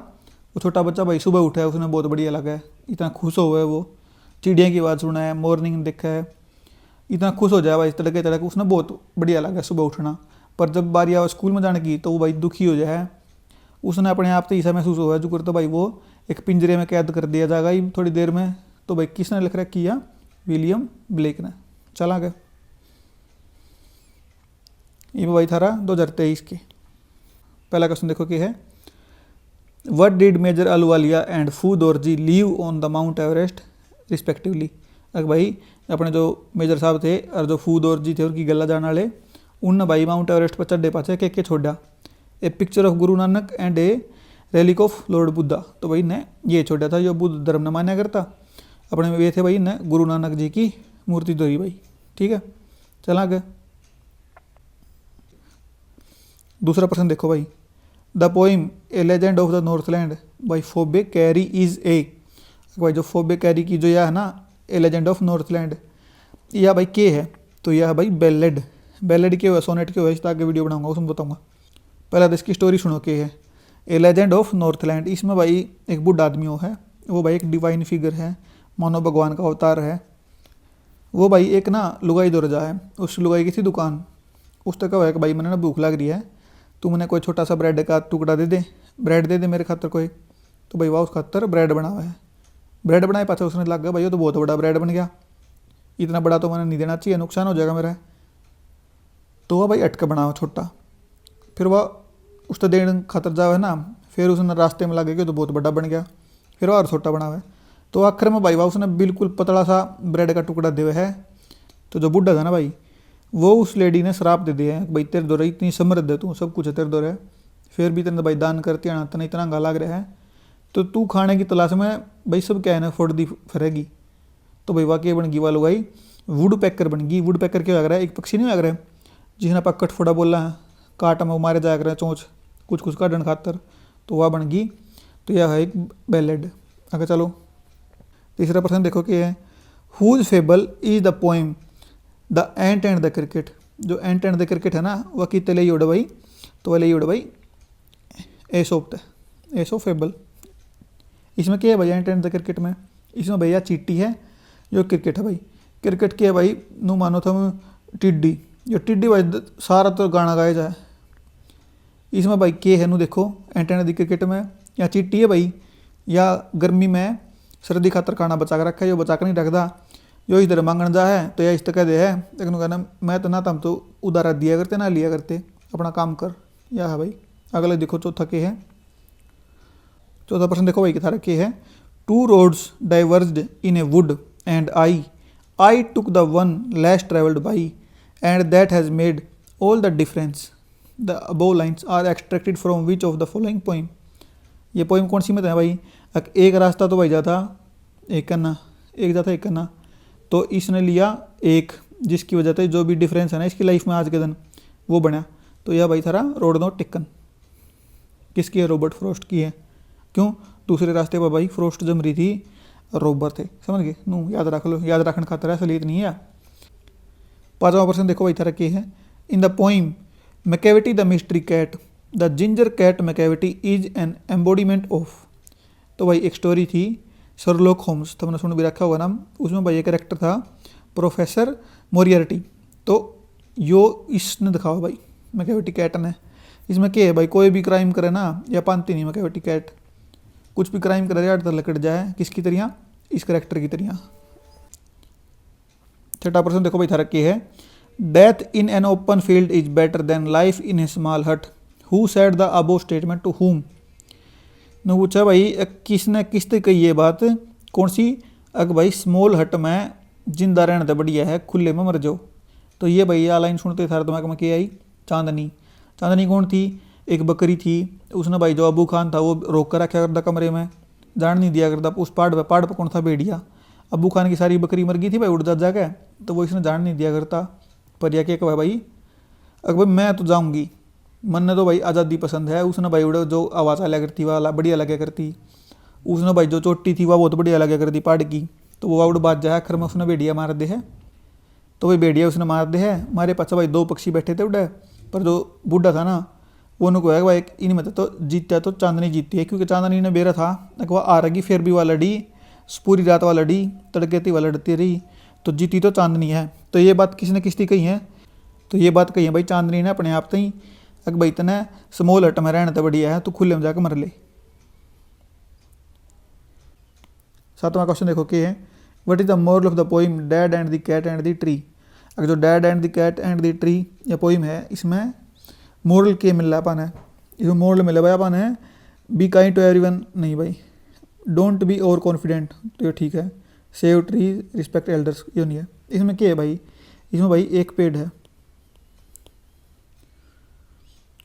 वो छोटा बच्चा भाई सुबह उठा है, उसने बहुत बढ़िया लगा है, इतना खुश हुआ है, वो चिड़िया की आवाज़ सुना है, मॉर्निंग देखा है, इतना खुश हो जाए भाई तड़के तड़के, उसने बहुत बढ़िया लगा सुबह उठना। पर जब बारी आवा स्कूल में जाने की तो वो भाई दुखी हो जाए, उसने अपने आप से ऐसा महसूस हुआ जो करता भाई वो एक पिंजरे में कैद कर दिया जाएगा ही थोड़ी देर में। तो भाई किसने लिख रखा किया, विलियम ब्लेक ने। चला गया ये भाई थारा 2023 के। पहला क्वेश्चन देखो कि है, what did major Ahluwalia and Phu Dorji leave on the Mount Everest respectively. अगर भाई अपने जो मेजर साहब थे और जो फू दोरजी थे उनकी गला जाने वाले, उनने भाई माउंट एवरेस्ट पर चढ़े पाचे के छोड़ा, ए picture of Guru Nanak and A relic of Lord Buddha. तो भाई ने ये छोड़ा था जो बुद्ध धर्म ने मान्या करता, अपने में वे थे भाई ने गुरु नानक जी की मूर्ति धोई भाई, ठीक है। चला गया दूसरा प्रश्न देखो भाई, the poem A legend of the Northland by Phoebe carry is a. भाई जो फोबे कैरी की जो यह है ना ए लेजेंड ऑफ नॉर्थलैंड, यह भाई के है, तो यह भाई बेलेड। बेलेड के हुआ सोनेट के हुआ, इस आगे वीडियो बनाऊंगा उसमें बताऊंगा। पहला तो इसकी स्टोरी सुनो के है, ए लेजेंड ऑफ नॉर्थलैंड। इसमें भाई एक बुढ़ा आदमी वो है, वो भाई एक डिवाइन फिगर है, मानो भगवान का अवतार है। वो भाई एक ना लुगाई दौड़ जा है, उस लुगाई की थी दुकान, उस तक कहा है कि भाई मैंने ना भूख लग रही है, तू मैंने कोई छोटा सा ब्रेड का टुकड़ा दे दे, ब्रेड दे दे मेरे खातर कोई। तो भाई वाह उस खातर ब्रेड बना हुआ है, ब्रेड बनाए पाछा उसने लग गया भाई वो तो बहुत बड़ा ब्रेड बन गया, इतना बड़ा तो मैंने नहीं देना चाहिए, नुकसान हो जाएगा मेरा। तो वह भाई अटका बना हुआ छोटा, फिर वह उसका देने खातर जा है ना, फिर उसने रास्ते में लगे कि तो बहुत बड़ा बन गया, फिर वह और छोटा बना हुआ है। तो आखिर में भाई वाह उसने बिल्कुल पतला सा ब्रेड का टुकड़ा दे है। तो जो बुढ़ा था ना भाई, वो उस लेडी ने श्राप दे दिया है भाई तेरे दौरे इतनी समृद्ध है तू, सब कुछ है तेरे दौरे, फिर भी तेने भाई दान करती आना तेना इतना गा लग रहा है, तो तू खाने की तलाश में भाई सब क्या है ना फोड़ दी फरेगी। तो भाई वाकई बन गई वालो भाई वुड पैकर बन गई। वुड पैकर क्या लग रहा है, एक पक्षी नहीं लग रहा है जिसने आप कटफोड़ा बोला है, काट में मारे जाया कर चोंच कुछ कुछ काटन खातर, तो वह बन गई। तो यह है एक बेलेड। आगे चलो तीसरा प्रश्न देखो कि है, whose fable is the poem the ant and the cricket. जो एंट एंड द क्रिकेट है ना वह कितने ले उड़ भाई, तो वह ले उड़ भाई एसोप है, एसो फेबल। इसमें क्या है भाई एंट एंड द क्रिकेट में, इसमें भैया चीटी है, जो क्रिकेट है भाई, क्रिकेट क्या है भाई नू मानो था टिड्डी, जो टिड्डी भाई सारा तो गाना गाया जाए। इसमें भाई के है नू देखो एंट एंड द क्रिकेट में, या चीटी है भाई, या गर्मी में सर्दी खातर खाना बचा कर रखा है, जो बचा कर नहीं रखता, जो इधर मांगन जा है तो यह इस तक दे है, लेकिन कहना मैं तो ना तम तो उधारा दिया करते ना लिया करते, अपना काम कर। यह है भाई। अगले देखो चौथा के है, चौथा प्रश्न देखो भाई कितना के है, two roads diverged in a wood and I took the one less travelled by and that has made all the difference. The above lines are extracted from which of the following poem. ये poem कौन सी में है भाई, एक रास्ता तो भाई जाता एक करना, एक जाता एक करना, तो इसने लिया एक, जिसकी वजह से जो भी डिफरेंस है ना इसकी लाइफ में आज के दिन वो बना। तो यह भाई थारा रोड नॉट टेकन किसकी है, रॉबर्ट फ्रॉस्ट की है। क्यों, दूसरे रास्ते पर भाई फ्रॉस्ट जम रही थी रोबर थे, समझ गए। नू याद रख लो, याद रखने खातर असलियत नहीं है। 5वां प्रश्न देखो भाई थारा के है। In the poem Macavity the mystery cat the ginger cat Macavity is an embodiment of. तो भाई एक स्टोरी थी शर्लॉक होम्स, तुमने सुन भी रखा होगा नाम। उसमें भाई एक कैरेक्टर था प्रोफेसर मोरियर्टी। तो यो इसने दिखाओ भाई मैकेविटी कैट ने। इसमें क्या है भाई, कोई भी क्राइम करे ना या पानती नहीं मैकेविटी कैट, कुछ भी क्राइम करे यार तो लकड़ जाए किसकी तरह, इस करेक्टर की तरह। 6वां प्रश्न देखो भाई थारा के है। Death in an open field is better than life in a small hut, who said the above statement to whom. ने पूछा भाई किसने किसते कही ये बात, कौन सी। अग भाई स्मॉल हट में जिंदा रहने तो बढ़िया है खुले में मर जाओ। तो ये भाई आ लाइन सुनते थारे दिमाग में क्या आई, चांदनी। चांदनी कौन थी, एक बकरी थी। उसने भाई जो अबू खान था वो रोक कर रखा करता कमरे में, जान नहीं दिया करता उस पहाड़ पर कौन था, भेड़िया। अबू खान की सारी बकरी मर गई थी भाई उड़ जा जाके, तो वो इसने जान नहीं दिया करता। पर यह क्या कहा भाई, अगर भाई मैं तो जाऊँगी, मन ने तो भाई आज़ादी पसंद है। उसने भाई उड़े जो आवाज़ आ लगा करती वाला बढ़िया लगे करती, उसने भाई जो चोटी थी वह बहुत बढ़िया लगे करती पहाड़ की, तो वो उड़ बात जाए आखिर में उसने भेड़िया मार दे है। तो भाई भेड़िया उसने मार दे है। हमारे पास भाई 2 पक्षी बैठे थे उड़े, पर जो बूढ़ा था ना वो उनको कहा भाई इन में तो जीतता तो चांदनी जीतती है, क्योंकि चांदनी ने बेरा था वह आ रही फिर भी वह लड़ी, पूरी रात वह लड़ी, तड़के थी वह लड़ती रही, तो जीती तो चांदनी है। तो ये बात किसने किसकी कही है, तो ये बात कही है भाई चांदनी ने अपने आप तई। अगर भाई तने स्मॉल हट में रहने तो बढ़िया है, तो खुले में जाकर मर ले। 7वां क्वेश्चन देखो के है। What is the moral of the poem dad and the cat and the tree. अगर जो dad and the cat and the tree या पोइम है, इसमें मोरल के मिल रहा है अपन है, इसमें मोरल मिला भाई अपन है बी काइंड टू एवरीवन नहीं भाई, डोंट बी ओवर कॉन्फिडेंट, तो ये ठीक है। सेव ट्री रिस्पेक्ट एल्डर्स ये नहीं है। इसमें क्या है भाई, इसमें भाई एक पेड़ है,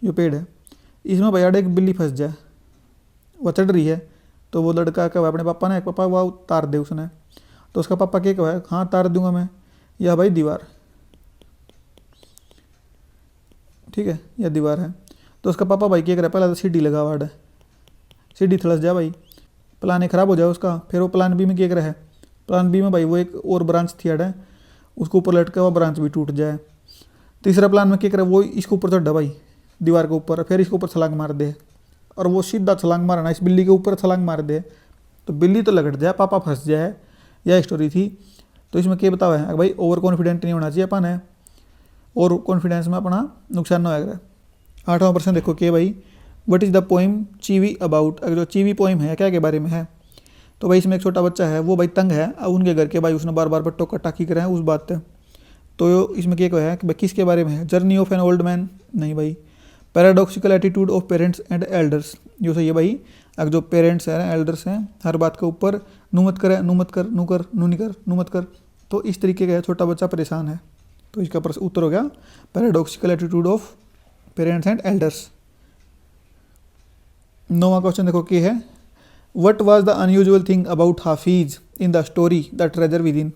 ये पेड़ है, इसमें भाई एक बिल्ली फंस जाए, वह चढ़ रही है, तो वो लड़का कहा अपने पापा ने, पापा वह उतार दे उसने, तो उसका पापा क्या कहा, हाँ उतार दूंगा मैं, या भाई दीवार, ठीक है, या दीवार है। तो उसका पापा भाई क्या करे, पहले तो सीढ़ी लगा वाड़ है, सीढ़ी थलस जाए भाई, प्लान ए खराब हो जाए उसका। फिर वो प्लान बी में क्या करे है, प्लान बी में भाई वो एक और ब्रांच थी अड़ है, उसको ऊपर लटका हुआ ब्रांच भी टूट जाए। तीसरा प्लान में क्या करे, वो इसके ऊपर चढ़ा भाई दीवार के ऊपर, फिर इसके ऊपर छलांग मार दे, और वो सीधा छलांग मारना इस बिल्ली के ऊपर छलांग मार दे, तो बिल्ली तो लगट जाए, पापा फंस जाए। यह स्टोरी थी। तो इसमें क्या बतावा है भाई, ओवर कॉन्फिडेंट नहीं होना चाहिए अपन है, और कॉन्फिडेंस में अपना नुकसान ना होगा। 8वां प्रश्न देखो कि भाई what is the poem Chivvy about. अगर जो चीवी पोइम है क्या के बारे में है, तो भाई इसमें एक छोटा बच्चा है, वो भाई तंग है, अब उनके घर के भाई उसने बार बार बट्टो कटाकी करे हैं उस बात पे। तो इसमें क्या है कि भाई किसके बारे में है, journey of an old man नहीं भाई, paradoxical attitude of parents and elders जो सही है भाई। अगर जो पेरेंट्स हैं एल्डर्स हैं हर बात के ऊपर नू मत कर, नू मत कर, नू कर, नू नहीं कर, नू मत कर, तो इस तरीके का छोटा बच्चा परेशान है। तो इसका उत्तर हो गया paradoxical attitude of parents and elders. 9वां क्वेश्चन देखो कि है what was the unusual thing about Hafiz in the story the treasure within इन।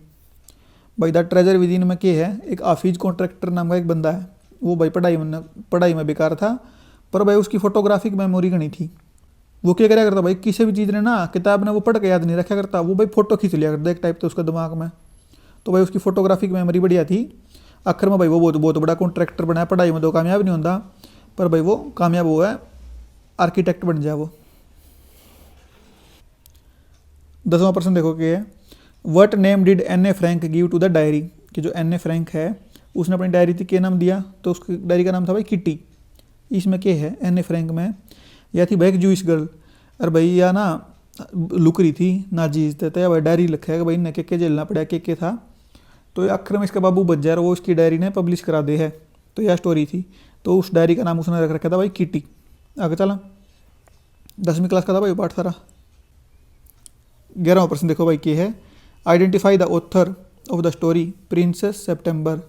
भाई द ट्रेजर विद इन में क्या है, एक हाफिज कॉन्ट्रैक्टर नाम का एक बंदा है, वो भाई पढ़ाई में बेकार था, पर भाई उसकी फोटोग्राफिक मेमोरी घनी थी। वो क्या कराया करता भाई, किसी भी चीज़ ने ना किताब ने वो पढ़ के याद नहीं रखा करता, वो भाई फोटो खींच लिया करता एक टाइप तो उसका दिमाग में। तो भाई उसकी फोटोग्राफिक मेमोरी बढ़िया थी। आखिर में भाई वो बहुत बड़ा कॉन्ट्रैक्टर बना, पढ़ाई में तो कामयाब नहीं होता, पर भाई वो कामयाब हुआ है, आर्किटेक्ट बन जाए वो। 10वां प्रश्न देखो कि है what name did Anne a Frank give to the diary. कि जो एन ए फ्रैंक है उसने अपनी डायरी थी क्या नाम दिया, तो उसकी डायरी का नाम था भाई किटी। इसमें क्या है, एन ए फ्रैंक में या थी भाई एक जूइश गर्ल, अरे भाई या ना लुक रही थी नाजीज थे, तो भाई डायरी लिखा है भाई इन्हें के झेलना पड़ा के था। तो आखिर में इसका बाबू बच जाए, वो उसकी डायरी ने पब्लिश करा दे है। तो यह स्टोरी थी, तो उस डायरी का नाम उसने रख रखा था भाई किटी। आगे चला 10वीं क्लास का था भाई पाठ सारा। 11वां प्रश्न देखो भाई क्या है identify the author of the story princess September.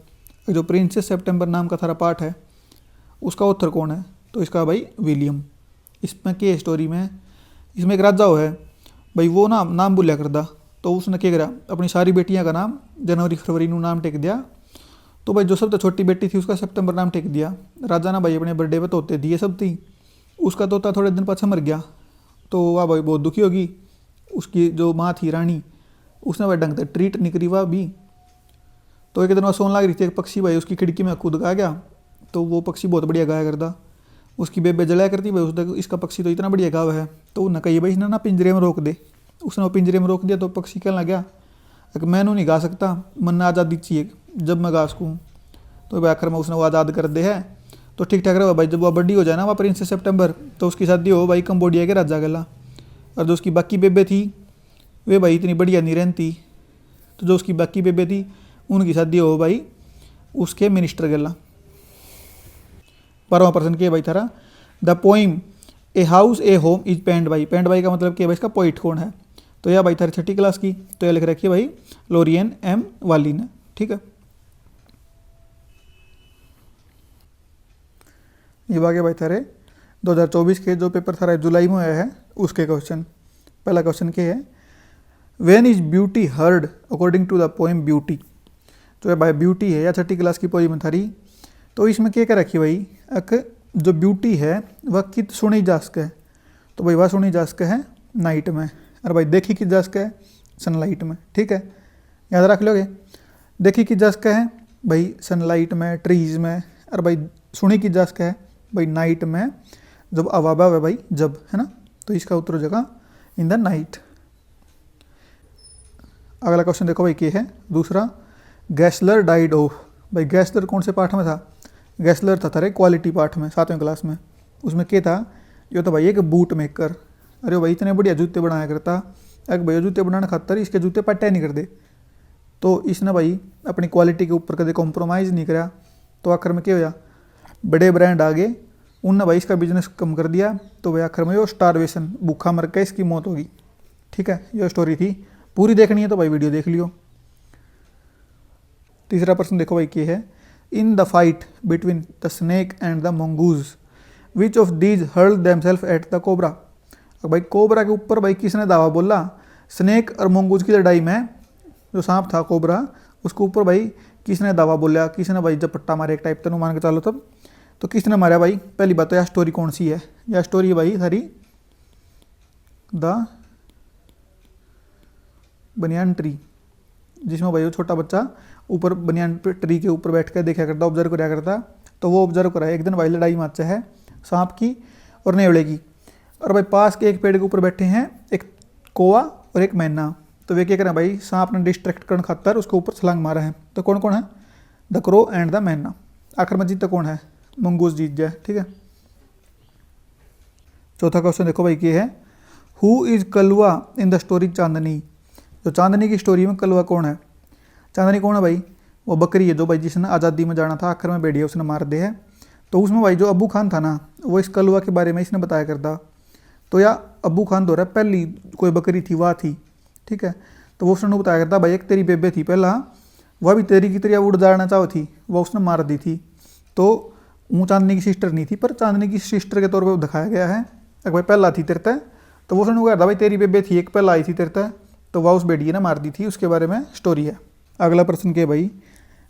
जो प्रिंसेस सेप्टेम्बर नाम का थारा पाठ है उसका ऑथर कौन है, तो इसका भाई विलियम। इसमें क्या स्टोरी में, इसमें एक राजा है भाई, वो नाम भूलिया करदा, तो उसने क्या करा अपनी सारी बेटियां का नाम जनवरी फरवरी नू नाम टेक दिया। तो भाई जो सबसे छोटी बेटी थी उसका सितंबर नाम टेक दिया। राजा ना भाई अपने बर्थडे पे तोते दिए सब थी, उसका तोता थोड़े दिन पाछा मर गया, तो वह भाई बहुत दुखी होगी। उसकी जो माँ थी रानी उसने भाई ढंग से ट्रीट नहीं करी वह भी। तो एक दिन वह सोन लग रही थी, एक पक्षी भाई उसकी खिड़की में कूद आ गया। तो वो पक्षी बहुत बढ़िया गाया करता, उसकी बेबे जलाया करती भाई उसका, इसका पक्षी तो इतना बढ़िया गाव है। तो उन्हें कही भाई इसने ना पिंजरे में रोक दे। उसने वो पिंजरे में रोक दिया। तो पक्षी कहने लग गया कि मैनू नहीं गा सकता, मन आज़ादी चाहिए जब मैं गा सकूँ। तो भाई आखिर में उसने वो आज़ाद कर दे है। तो ठीक ठाक रहा भाई। जब वह बड़ी हो जाए ना वह प्रिंसेस सितंबर, तो उसकी शादी हो भाई कंबोडिया के राजा गला। और जो उसकी बाकी बेबे थी वे भाई इतनी बढ़िया नहीं रहती। तो जो उसकी बाकी बेबे थी उनकी शादी हो भाई उसके मिनिस्टर गला। 12वां प्रश्न क्या है भाई थारा, the poem a house a home is penned by. Penned by का मतलब क्या है भाई, इसका पोइट कौन है। तो यह भाई थारी 6ठी क्लास की, तो यह लिख रखी है भाई लोरियन एम वाली ने। ठीक है, ये बाकी भाई थारे 2024 के जो पेपर थारा जुलाई में आया है उसके क्वेश्चन। पहला क्वेश्चन क्या है, when is beauty heard according to the poem beauty. तो ये भाई ब्यूटी है या 6ठी क्लास की पोएम थारी। तो इसमें क्या कर रखी भाई, एक जो ब्यूटी है वह कित सुनी जा सके। तो भाई वह सुनी जा सके है नाइट में, और भाई देखी कित जा सके है सनलाइट में। ठीक है, याद रख लोगे। देखी कित जा सके है भाई सनलाइट में, ट्रीज में। और भाई सुनी कित जा सके है भाई नाइट में, जब अवाबा है भाई जब, है ना। तो इसका उत्तर हो जाएगा इन द नाइट। अगला क्वेश्चन देखो भाई क्या है दूसरा, गैसलर डाइड ऑफ। भाई गैसलर कौन से पाठ में था, गैसलर था थारे क्वालिटी पाठ में 7वीं क्लास में। उसमें क्या था, ये तो भाई एक बूट मेकर। अरे भाई इतने बढ़िया जूते बनाया करता, एक भैया जूते बनाने खातर इसके जूते पट्टे नहीं करते। तो इसने भाई अपनी क्वालिटी के ऊपर कभी कॉम्प्रोमाइज़ नहीं करा। तो आखिर में क्या होया, बड़े ब्रांड आ गए, उनने भाई इसका बिजनेस कम कर दिया। तो भाई आखिर में वो स्टारवेशन, भूखा मर के इसकी मौत होगी। ठीक है, ये स्टोरी थी। पूरी देखनी है तो भाई वीडियो देख लियो। तीसरा प्रश्न देखो भाई क्या है, in the fight between the snake and the mongoose which of these hurl themselves at the cobra. भाई कोबरा के ऊपर भाई किसने दावा बोला, स्नेक और मंगूज की लड़ाई में जो सांप था कोबरा उसके ऊपर भाई किसने दावा बोला, किसने भाई जब पट्टा मारे एक टाइप तेन मान के चलो तब। तो किसने मारा भाई, पहली बात तो यह स्टोरी कौन सी है, यह स्टोरी है भाई सारी द बनियान ट्री, जिसमें भाई वो छोटा बच्चा ऊपर बनियान ट्री के ऊपर बैठ कर देखा करता, ऑब्जर्व कराया करता। तो वो ऑब्जर्व करा एक दिन भाई लड़ाई माचा है सांप की और नेवले की। और भाई पास के एक पेड़ के ऊपर बैठे हैं एक कोआ और एक मैना। तो वे क्या करें भाई, सांप ने डिस्ट्रैक्ट करने खातर उसके ऊपर छलांग मारा है। तो कौन कौन है, द क्रो एंड द मैना। आखिर में जीतता कौन है, मंगूस जीत जाए। ठीक है, चौथा क्वेश्चन देखो भाई क्या है, who is Kalva in the story Chandni. जो चांदनी की स्टोरी में कलवा कौन है, चांदनी कौन है भाई, वो बकरी है जो भाई जिसने आज़ादी में जाना था, आखिर में भेड़िया उसने मार दे है। तो उसमें भाई जो अबू खान था ना, वो इस कलवा के बारे में इसने बताया करता। तो या अबू खान दो रहा है, पहली कोई बकरी थी वह थी। ठीक है, तो वो उसने बताया करता भाई एक तेरी बेबे थी पहला, वह भी तेरी की तरह उड़ जाना चाहो थी, वह उसने मार दी थी। तो वो चांदनी की सिस्टर नहीं थी, पर चांदनी की सिस्टर के तौर पर दिखाया गया है। अगर भाई पहला थी तेरता, तो वो उसने कहा था भाई तेरी बेबे थी एक पहला आई थी तेरता, तो वह उस बेटिए ने मार दी थी, उसके बारे में स्टोरी है। अगला प्रश्न क्या भाई,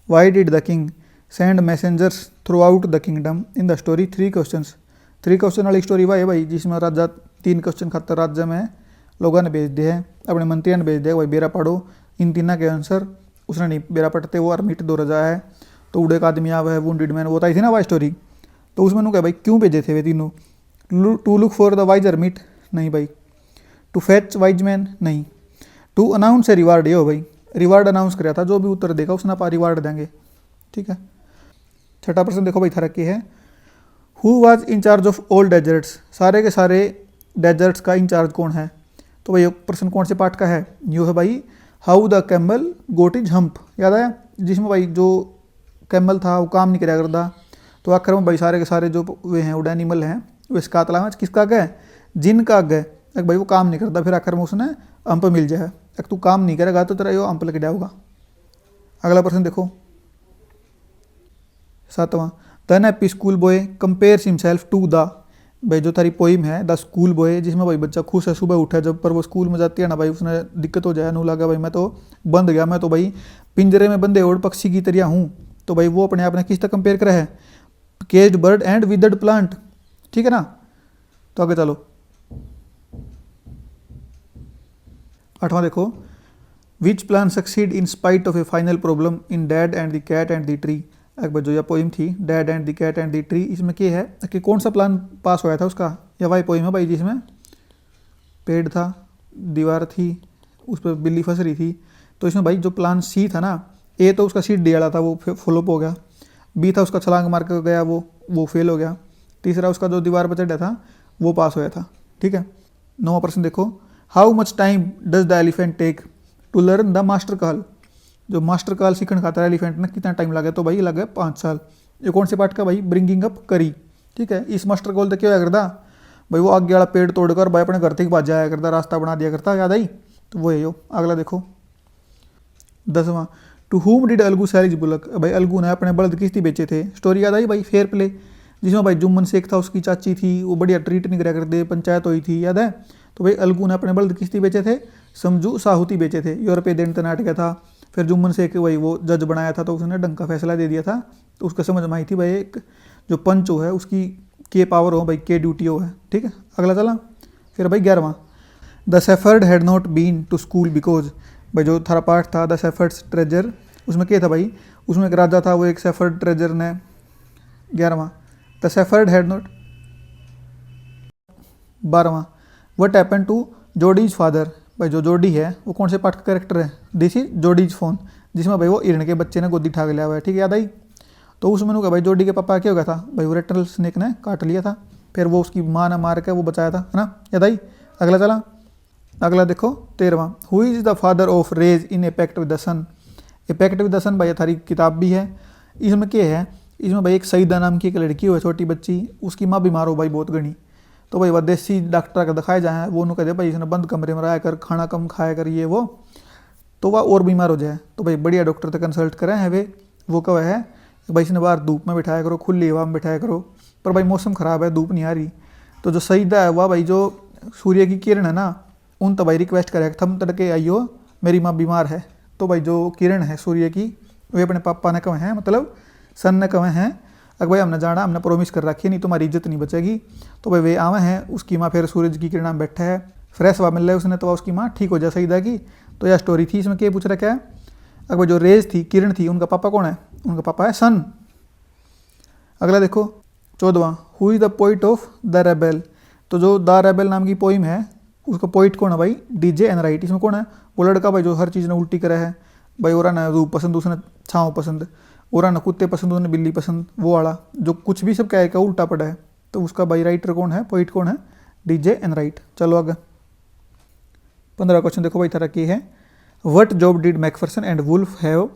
why did the king send messengers through out the kingdom in the story 3 questions. 3 question वाली स्टोरी वह है भाई जिसमें राजा 3 क्वेश्चन खातर राज्य में लोगों ने भेज दिए हैं, अपने मंत्रियों ने भेज दिया भाई बेरा पढ़ो इन तीनों के आंसर। उसने नहीं बेरा पढ़ते, वो आर्मिट दो रजा है। तो उड़े का आदमी आवा है, वुंडेड मैन, वो आई थी ना वह स्टोरी। तो उसमें क्या भाई क्यों भेजे थे वे तीनों, to look for the wise hermit नहीं भाई, टू फैच वाइज मैन नहीं, टू अनाउंस ए रिवार्ड ये हो भाई, रिवार्ड अनाउंस कराया था, जो भी उत्तर देगा उसने आप रिवार्ड देंगे। ठीक है, छठा प्रश्न देखो भाई थारा के है, who was in charge of all deserts. सारे के सारे डेजर्ट्स का इंचार्ज कौन है। तो भाई प्रश्न कौन से पार्ट का है, यो है भाई how the camel got is hump. याद आया, जिसमें भाई जो कैमल था वो काम नहीं कराया करता। तो आखिर में भाई सारे के सारे जो वे हैं उड एनिमल हैं वो इसका अतला में किसका आगे है, जिन का आगे है। भाई वो काम नहीं करता, फिर आखिर में उसने अंप मिल जाए। अगर तू काम नहीं करेगा तो तेरा यो अंप लग जाएगा। अगला प्रश्न देखो 7वां, the happy school boy compares himself to the. भाई जो तारी पोइम है द स्कूल बॉय, जिसमें भाई बच्चा खुश है सुबह उठा जब, पर वो स्कूल में जाती है ना भाई उसने दिक्कत हो जाए, नू लगा भाई मैं तो बंद गया, मैं तो भाई पिंजरे में बंदे और पक्षी की तरह हूँ। तो भाई वो अपने आप ने किस तक कंपेयर करा है, caged bird and withered plant. ठीक है ना, तो आगे चलो 8वां देखो, which plan succeed in spite of a final problem in dad and the cat and the tree. एक बार जो यह पोइम थी dad and the cat and the tree, इसमें क्या है कि कौन सा प्लान पास होया था उसका, या वही पोइम है भाई जिसमें पेड़ था, दीवार थी, उस पर बिल्ली फंस रही थी। तो इसमें भाई जो प्लान सी था ना, ए तो उसका सीट डी वाला था वो फ्लॉप हो गया, बी था उसका छलांग मार कर गया वो फेल हो गया, तीसरा उसका जो दीवार पर चढ़ा था वो पास होया था। ठीक है। 9वां प्रश्न देखो, how much time does the elephant take to learn the master call. जो मास्टर कॉल सीखने खाता है एलिफेंट ने कितना टाइम लगा, तो भाई लगे 5 साल। ये कौन से पार्ट का भाई, ब्रिंगिंग अप करी। ठीक है। इस मास्टर कॉल तो क्या होया करता भाई, वो आगे वाला पेड़ तोड़कर भाई अपने घर तक भाज जाया करता, रास्ता बना दिया करता, याद आई। तो वो है यो। अगला देखो 10वां, to whom did Algu sell his bullock. भाई अलगू ने अपने बलद किस्ती बेचे थे। स्टोरी याद आई भाई, फेयर प्ले, जिसमें भाई जुम्मन शेख था, उसकी चाची थी, वो बढ़िया ट्रीट नहीं करा करते, पंचायत हुई थी, याद है। तो भाई अलगू ने अपने बलद किस्ती बेचे थे, समझू साहूती बेचे थे, यूरोपीय दिन नाट गया था। फिर जुम्मन शेख भाई वो जज बनाया था, तो उसने ढंग का फैसला दे दिया था। तो उसको समझ में आई थी भाई एक जो पंच हो है उसकी के पावर हो भाई, के ड्यूटी हो है। ठीक है। अगला चला फिर भाई 11वां, the shepherd had not been to school because. भाई जो थारा पार्ट था द शेफर्ड्स ट्रेजर, उसमें क्या था भाई, उसमें एक राजा था, वो एक शेफर्ड ट्रेजर ने। 11वां, द शेफर्ड हैड नॉट। 12वां, what happened to Jody's father. भाई जो जोडी है वो कौन से पार्ट का कैरेक्टर है, दिस इज जोडीज फोन, जिसमें भाई वो हिरण के बच्चे ने गोदी ठाक लिया हुआ है। ठीक है। याद आई। तो उसमें भाई जोडी के पापा क्या हो गया था भाई, वो रेटल स्नेक ने काट लिया था, फिर वो उसकी माँ ने मार के वो बचाया था, है ना। याद आई। अगला चला, अगला देखो 13वां, who is the father of Raj in a pact with the sun. A pact with the sun भाई थारी किताब भी है। इसमें क्या है, इसमें भाई एक सईदा नाम की एक लड़की हो, छोटी बच्ची, उसकी माँ बीमार हो भाई बहुत घनी। तो भाई वह देसी डॉक्टर का दिखाए जाए, वो उन्होंने कहते भाई इसने बंद कमरे में रहा कर, खाना कम खाया कर, ये वो, तो वह और बीमार हो जाए। तो भाई बढ़िया डॉक्टर से कंसल्ट करें है वे, वो कब है भाई इसने बाहर धूप में बिठाया करो, खुली हवा में बिठाया करो, पर भाई मौसम ख़राब है, धूप नहीं आ रही। तो जो सईदा है वह भाई जो सूर्य की किरण है ना, उन तो भाई रिक्वेस्ट करे थम तड़के आइयो, मेरी माँ बीमार है। तो भाई जो किरण है सूर्य की, वे अपने पापा ने कहे हैं, मतलब सन ने कहे हैं, अगर भाई हमने जाना, हमने प्रोमिस कर रखी है, नहीं तुम्हारी इज्जत नहीं बचेगी। तो भाई वे आवे हैं, उसकी माँ फिर सूरज की किरण में बैठा है, फ्रेश हवा मिल रहा है उसने, तो उसकी माँ ठीक हो जाए सईदा की। तो यह स्टोरी थी। इसमें क्या पूछ रहा क्या है, अगर जो रेज थी, किरण थी, उनका पापा कौन है, उनका पापा है सन। अगला देखो 14वां, who is the poet of the rebel. तो जो द रेबेल नाम की पोइम है, उसका पोइट कौन है भाई, डीजे एनराइट। इसमें कौन है, वो लड़का भाई जो हर चीज़ ने उल्टी करा है भाई, और ना रूप पसंद, उसने छाँव पसंद, और ना कुत्ते पसंद, उसने बिल्ली पसंद, वो वाला जो कुछ भी सब क्या है क्या उल्टा पड़ा है। तो उसका भाई राइटर कौन है, पोइट कौन है, डीजे एनराइट। चलो आगे 15वां क्वेश्चन देखो भाई थारा की है, what job did Macpherson and Wolf have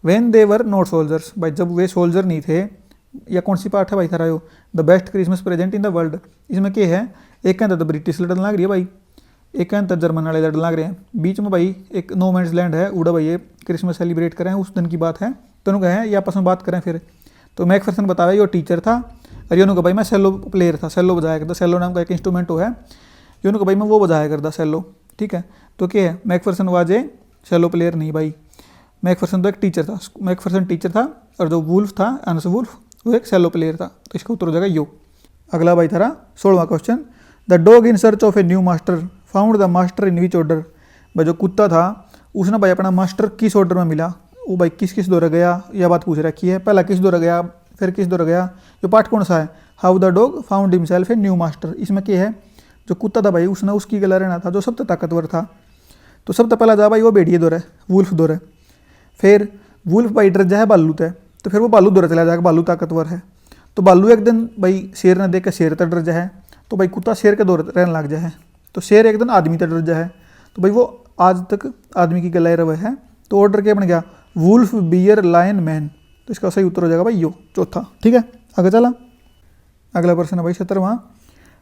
when they were not soldiers. भाई जब वे सोल्जर नहीं थे, या कौन सी पार्ट है भाई थारा यो, the best Christmas present in the world. इसमें क्या है, एक कहता तो ब्रिटिश लड़न लग रही है भाई, एक कहता जर्मन वाले लड़न लग रहे हैं, बीच में भाई एक नो मैंस लैंड है, उड़ा भाई ये क्रिसमस सेलिब्रेट करें, उस दिन की बात है। तो उन्होंने कहा ये आपस में बात करें फिर। तो मैकफरसन बताया यो टीचर था, और योनू का भाई मैं सेलो प्लेयर था, सेलो बजाया करता, सेलो नाम का एक इंस्ट्रूमेंट हो है, योनू का भाई मैं वो बजाया करता सेलो। ठीक है। तो क्या है, Macpherson was a cello player नहीं भाई, मैकफरसन तो एक टीचर था, मैकफरसन टीचर था, और जो वुल्फ था आंस वुल्फ वो एक सेलो प्लेयर था। तो इसका उत्तर हो जाएगा यो। अगला भाई थारा 16वां question, the dog in search of a new master found the master in which order. भाई जो कुत्ता था उसने भाई अपना मास्टर किस ऑर्डर में मिला, वो भाई किस किस दौरा गया, यह बात पूछ रखी है। पहला किस दौरा गया, फिर किस दौरा गया। जो पार्ट कौन सा है, how the dog found himself A new master. इसमें क्या है, जो कुत्ता था भाई उसने उसकी गला रहना था जो सबसे ताकतवर था। तो सबसे पहला जा भाई वो भेड़िए दौरा, वुल्फ दौरा, फिर वुल्फ भाई डर जाए बालू तय, तो फिर वो बालू दौरा चला जाएगा, बालू ताकतवर है। तो बालू एक दिन भाई शेर ने देख के शेर तक डर जाए, तो भाई कुत्ता शेर के दौर रहने लग जाए, तो शेर एक दिन आदमी तक डर जाए, तो भाई वो आज तक आदमी की गलाए रहे है। तो ऑर्डर क्या बन गया, वुल्फ बियर लायन मैन। तो इसका सही उत्तर हो जाएगा भाई यो, चौथा। ठीक है। आगे चला, अगला प्रश्न है भाई 17वां,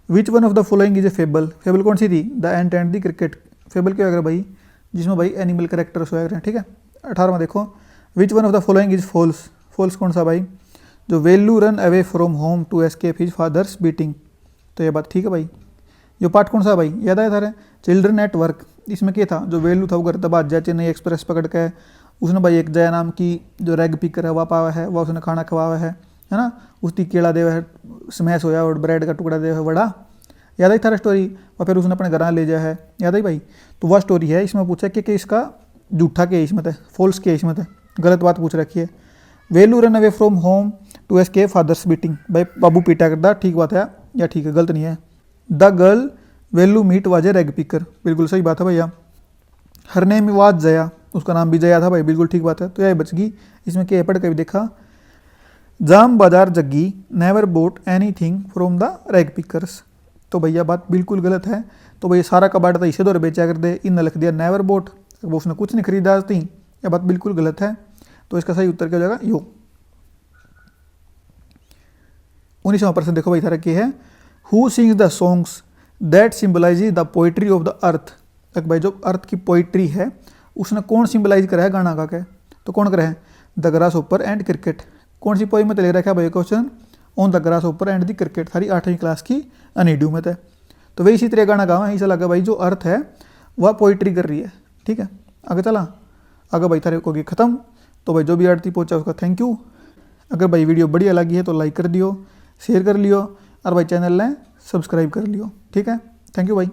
which one of the following is a fable. Fable कौन सी थी, the ant and the cricket. Fable क्या होगा भाई, जिसमें भाई एनिमल कैरेक्टर्स होगा। ठीक है। 18वां देखो, which one of the following is false. False कौन सा भाई, जो Velu run away from home to escape his father's beating. तो ये बात ठीक है भाई। ये पार्ट कौन सा भाई, याद आया था, चिल्ड्रन एट वर्क। इसमें क्या था, जो वेल्यू था वो घर तक जाए, चेन्नई एक्सप्रेस पकड़ के उसने भाई एक जया नाम की जो रेग पिकर है वह पावा है, वह उसने खाना खवावा है ना, उसकी केला देवा है स्मैश होया और ब्रेड का टुकड़ा देवा है बड़ा, याद आई थारा स्टोरी। और फिर उसने अपने घर ले जाया है, याद आई भाई। तो वह स्टोरी है। इसमें पूछा कि इसका झूठा के इसमत है, फॉल्स के इसमत है, गलत बात पूछ रखी है। Velu run away from home to escape father's beating, भाई बाबू पीटा करता, ठीक बात है या ठीक है, गलत नहीं है। The girl Velu meet was a rag picker, बिल्कुल सही बात है भैया। हर नेम वाज जया, उसका नाम भी जया था भाई, बिल्कुल ठीक बात है। तो यह बच गई, इसमें के पढ़ के भी देखा। जाम बाजार Jaggi never boat any thing from the rag pickers, तो भैया बात बिल्कुल गलत है। तो भैया सारा कबाड़ तो इसे दौर बेचा कर दे, इन लिख दिया नेवर बोट, वो उसने कुछ नहीं खरीदा थी, यह बात बिल्कुल गलत है। तो इसका सही उत्तर क्या हो जाएगा, यो। 19वां प्रश्न देखो भाई सारा के है, who sings the songs that symbolize the poetry of the earth, एक भाई जो अर्थ की पोइट्री है उसने कौन सिंबलाइज करा है गाना का, क्या तो कौन करा है, द ग्रास ओपर एंड क्रिकेट। कौन सी पोइम में ले रखा है भाई क्वेश्चन, ऑन द ग्रास ओपर एंड द क्रिकेट, सारी 8वीं क्लास की अनिड्यू में थे। तो वही इसी तरह गाना गावा, ऐसा लगा भाई जो अर्थ है वह पोइट्री कर रही है, ठीक है। आगे चला, अगर भाई थारे को खत्म। तो भाई जो भी आरती पहुंचा उसका थैंक यू। अगर भाई वीडियो बढ़िया लगी है तो लाइक कर दियो, शेयर कर लियो, और भाई चैनल ने सब्सक्राइब कर लियो, ठीक है। थैंक यू भाई।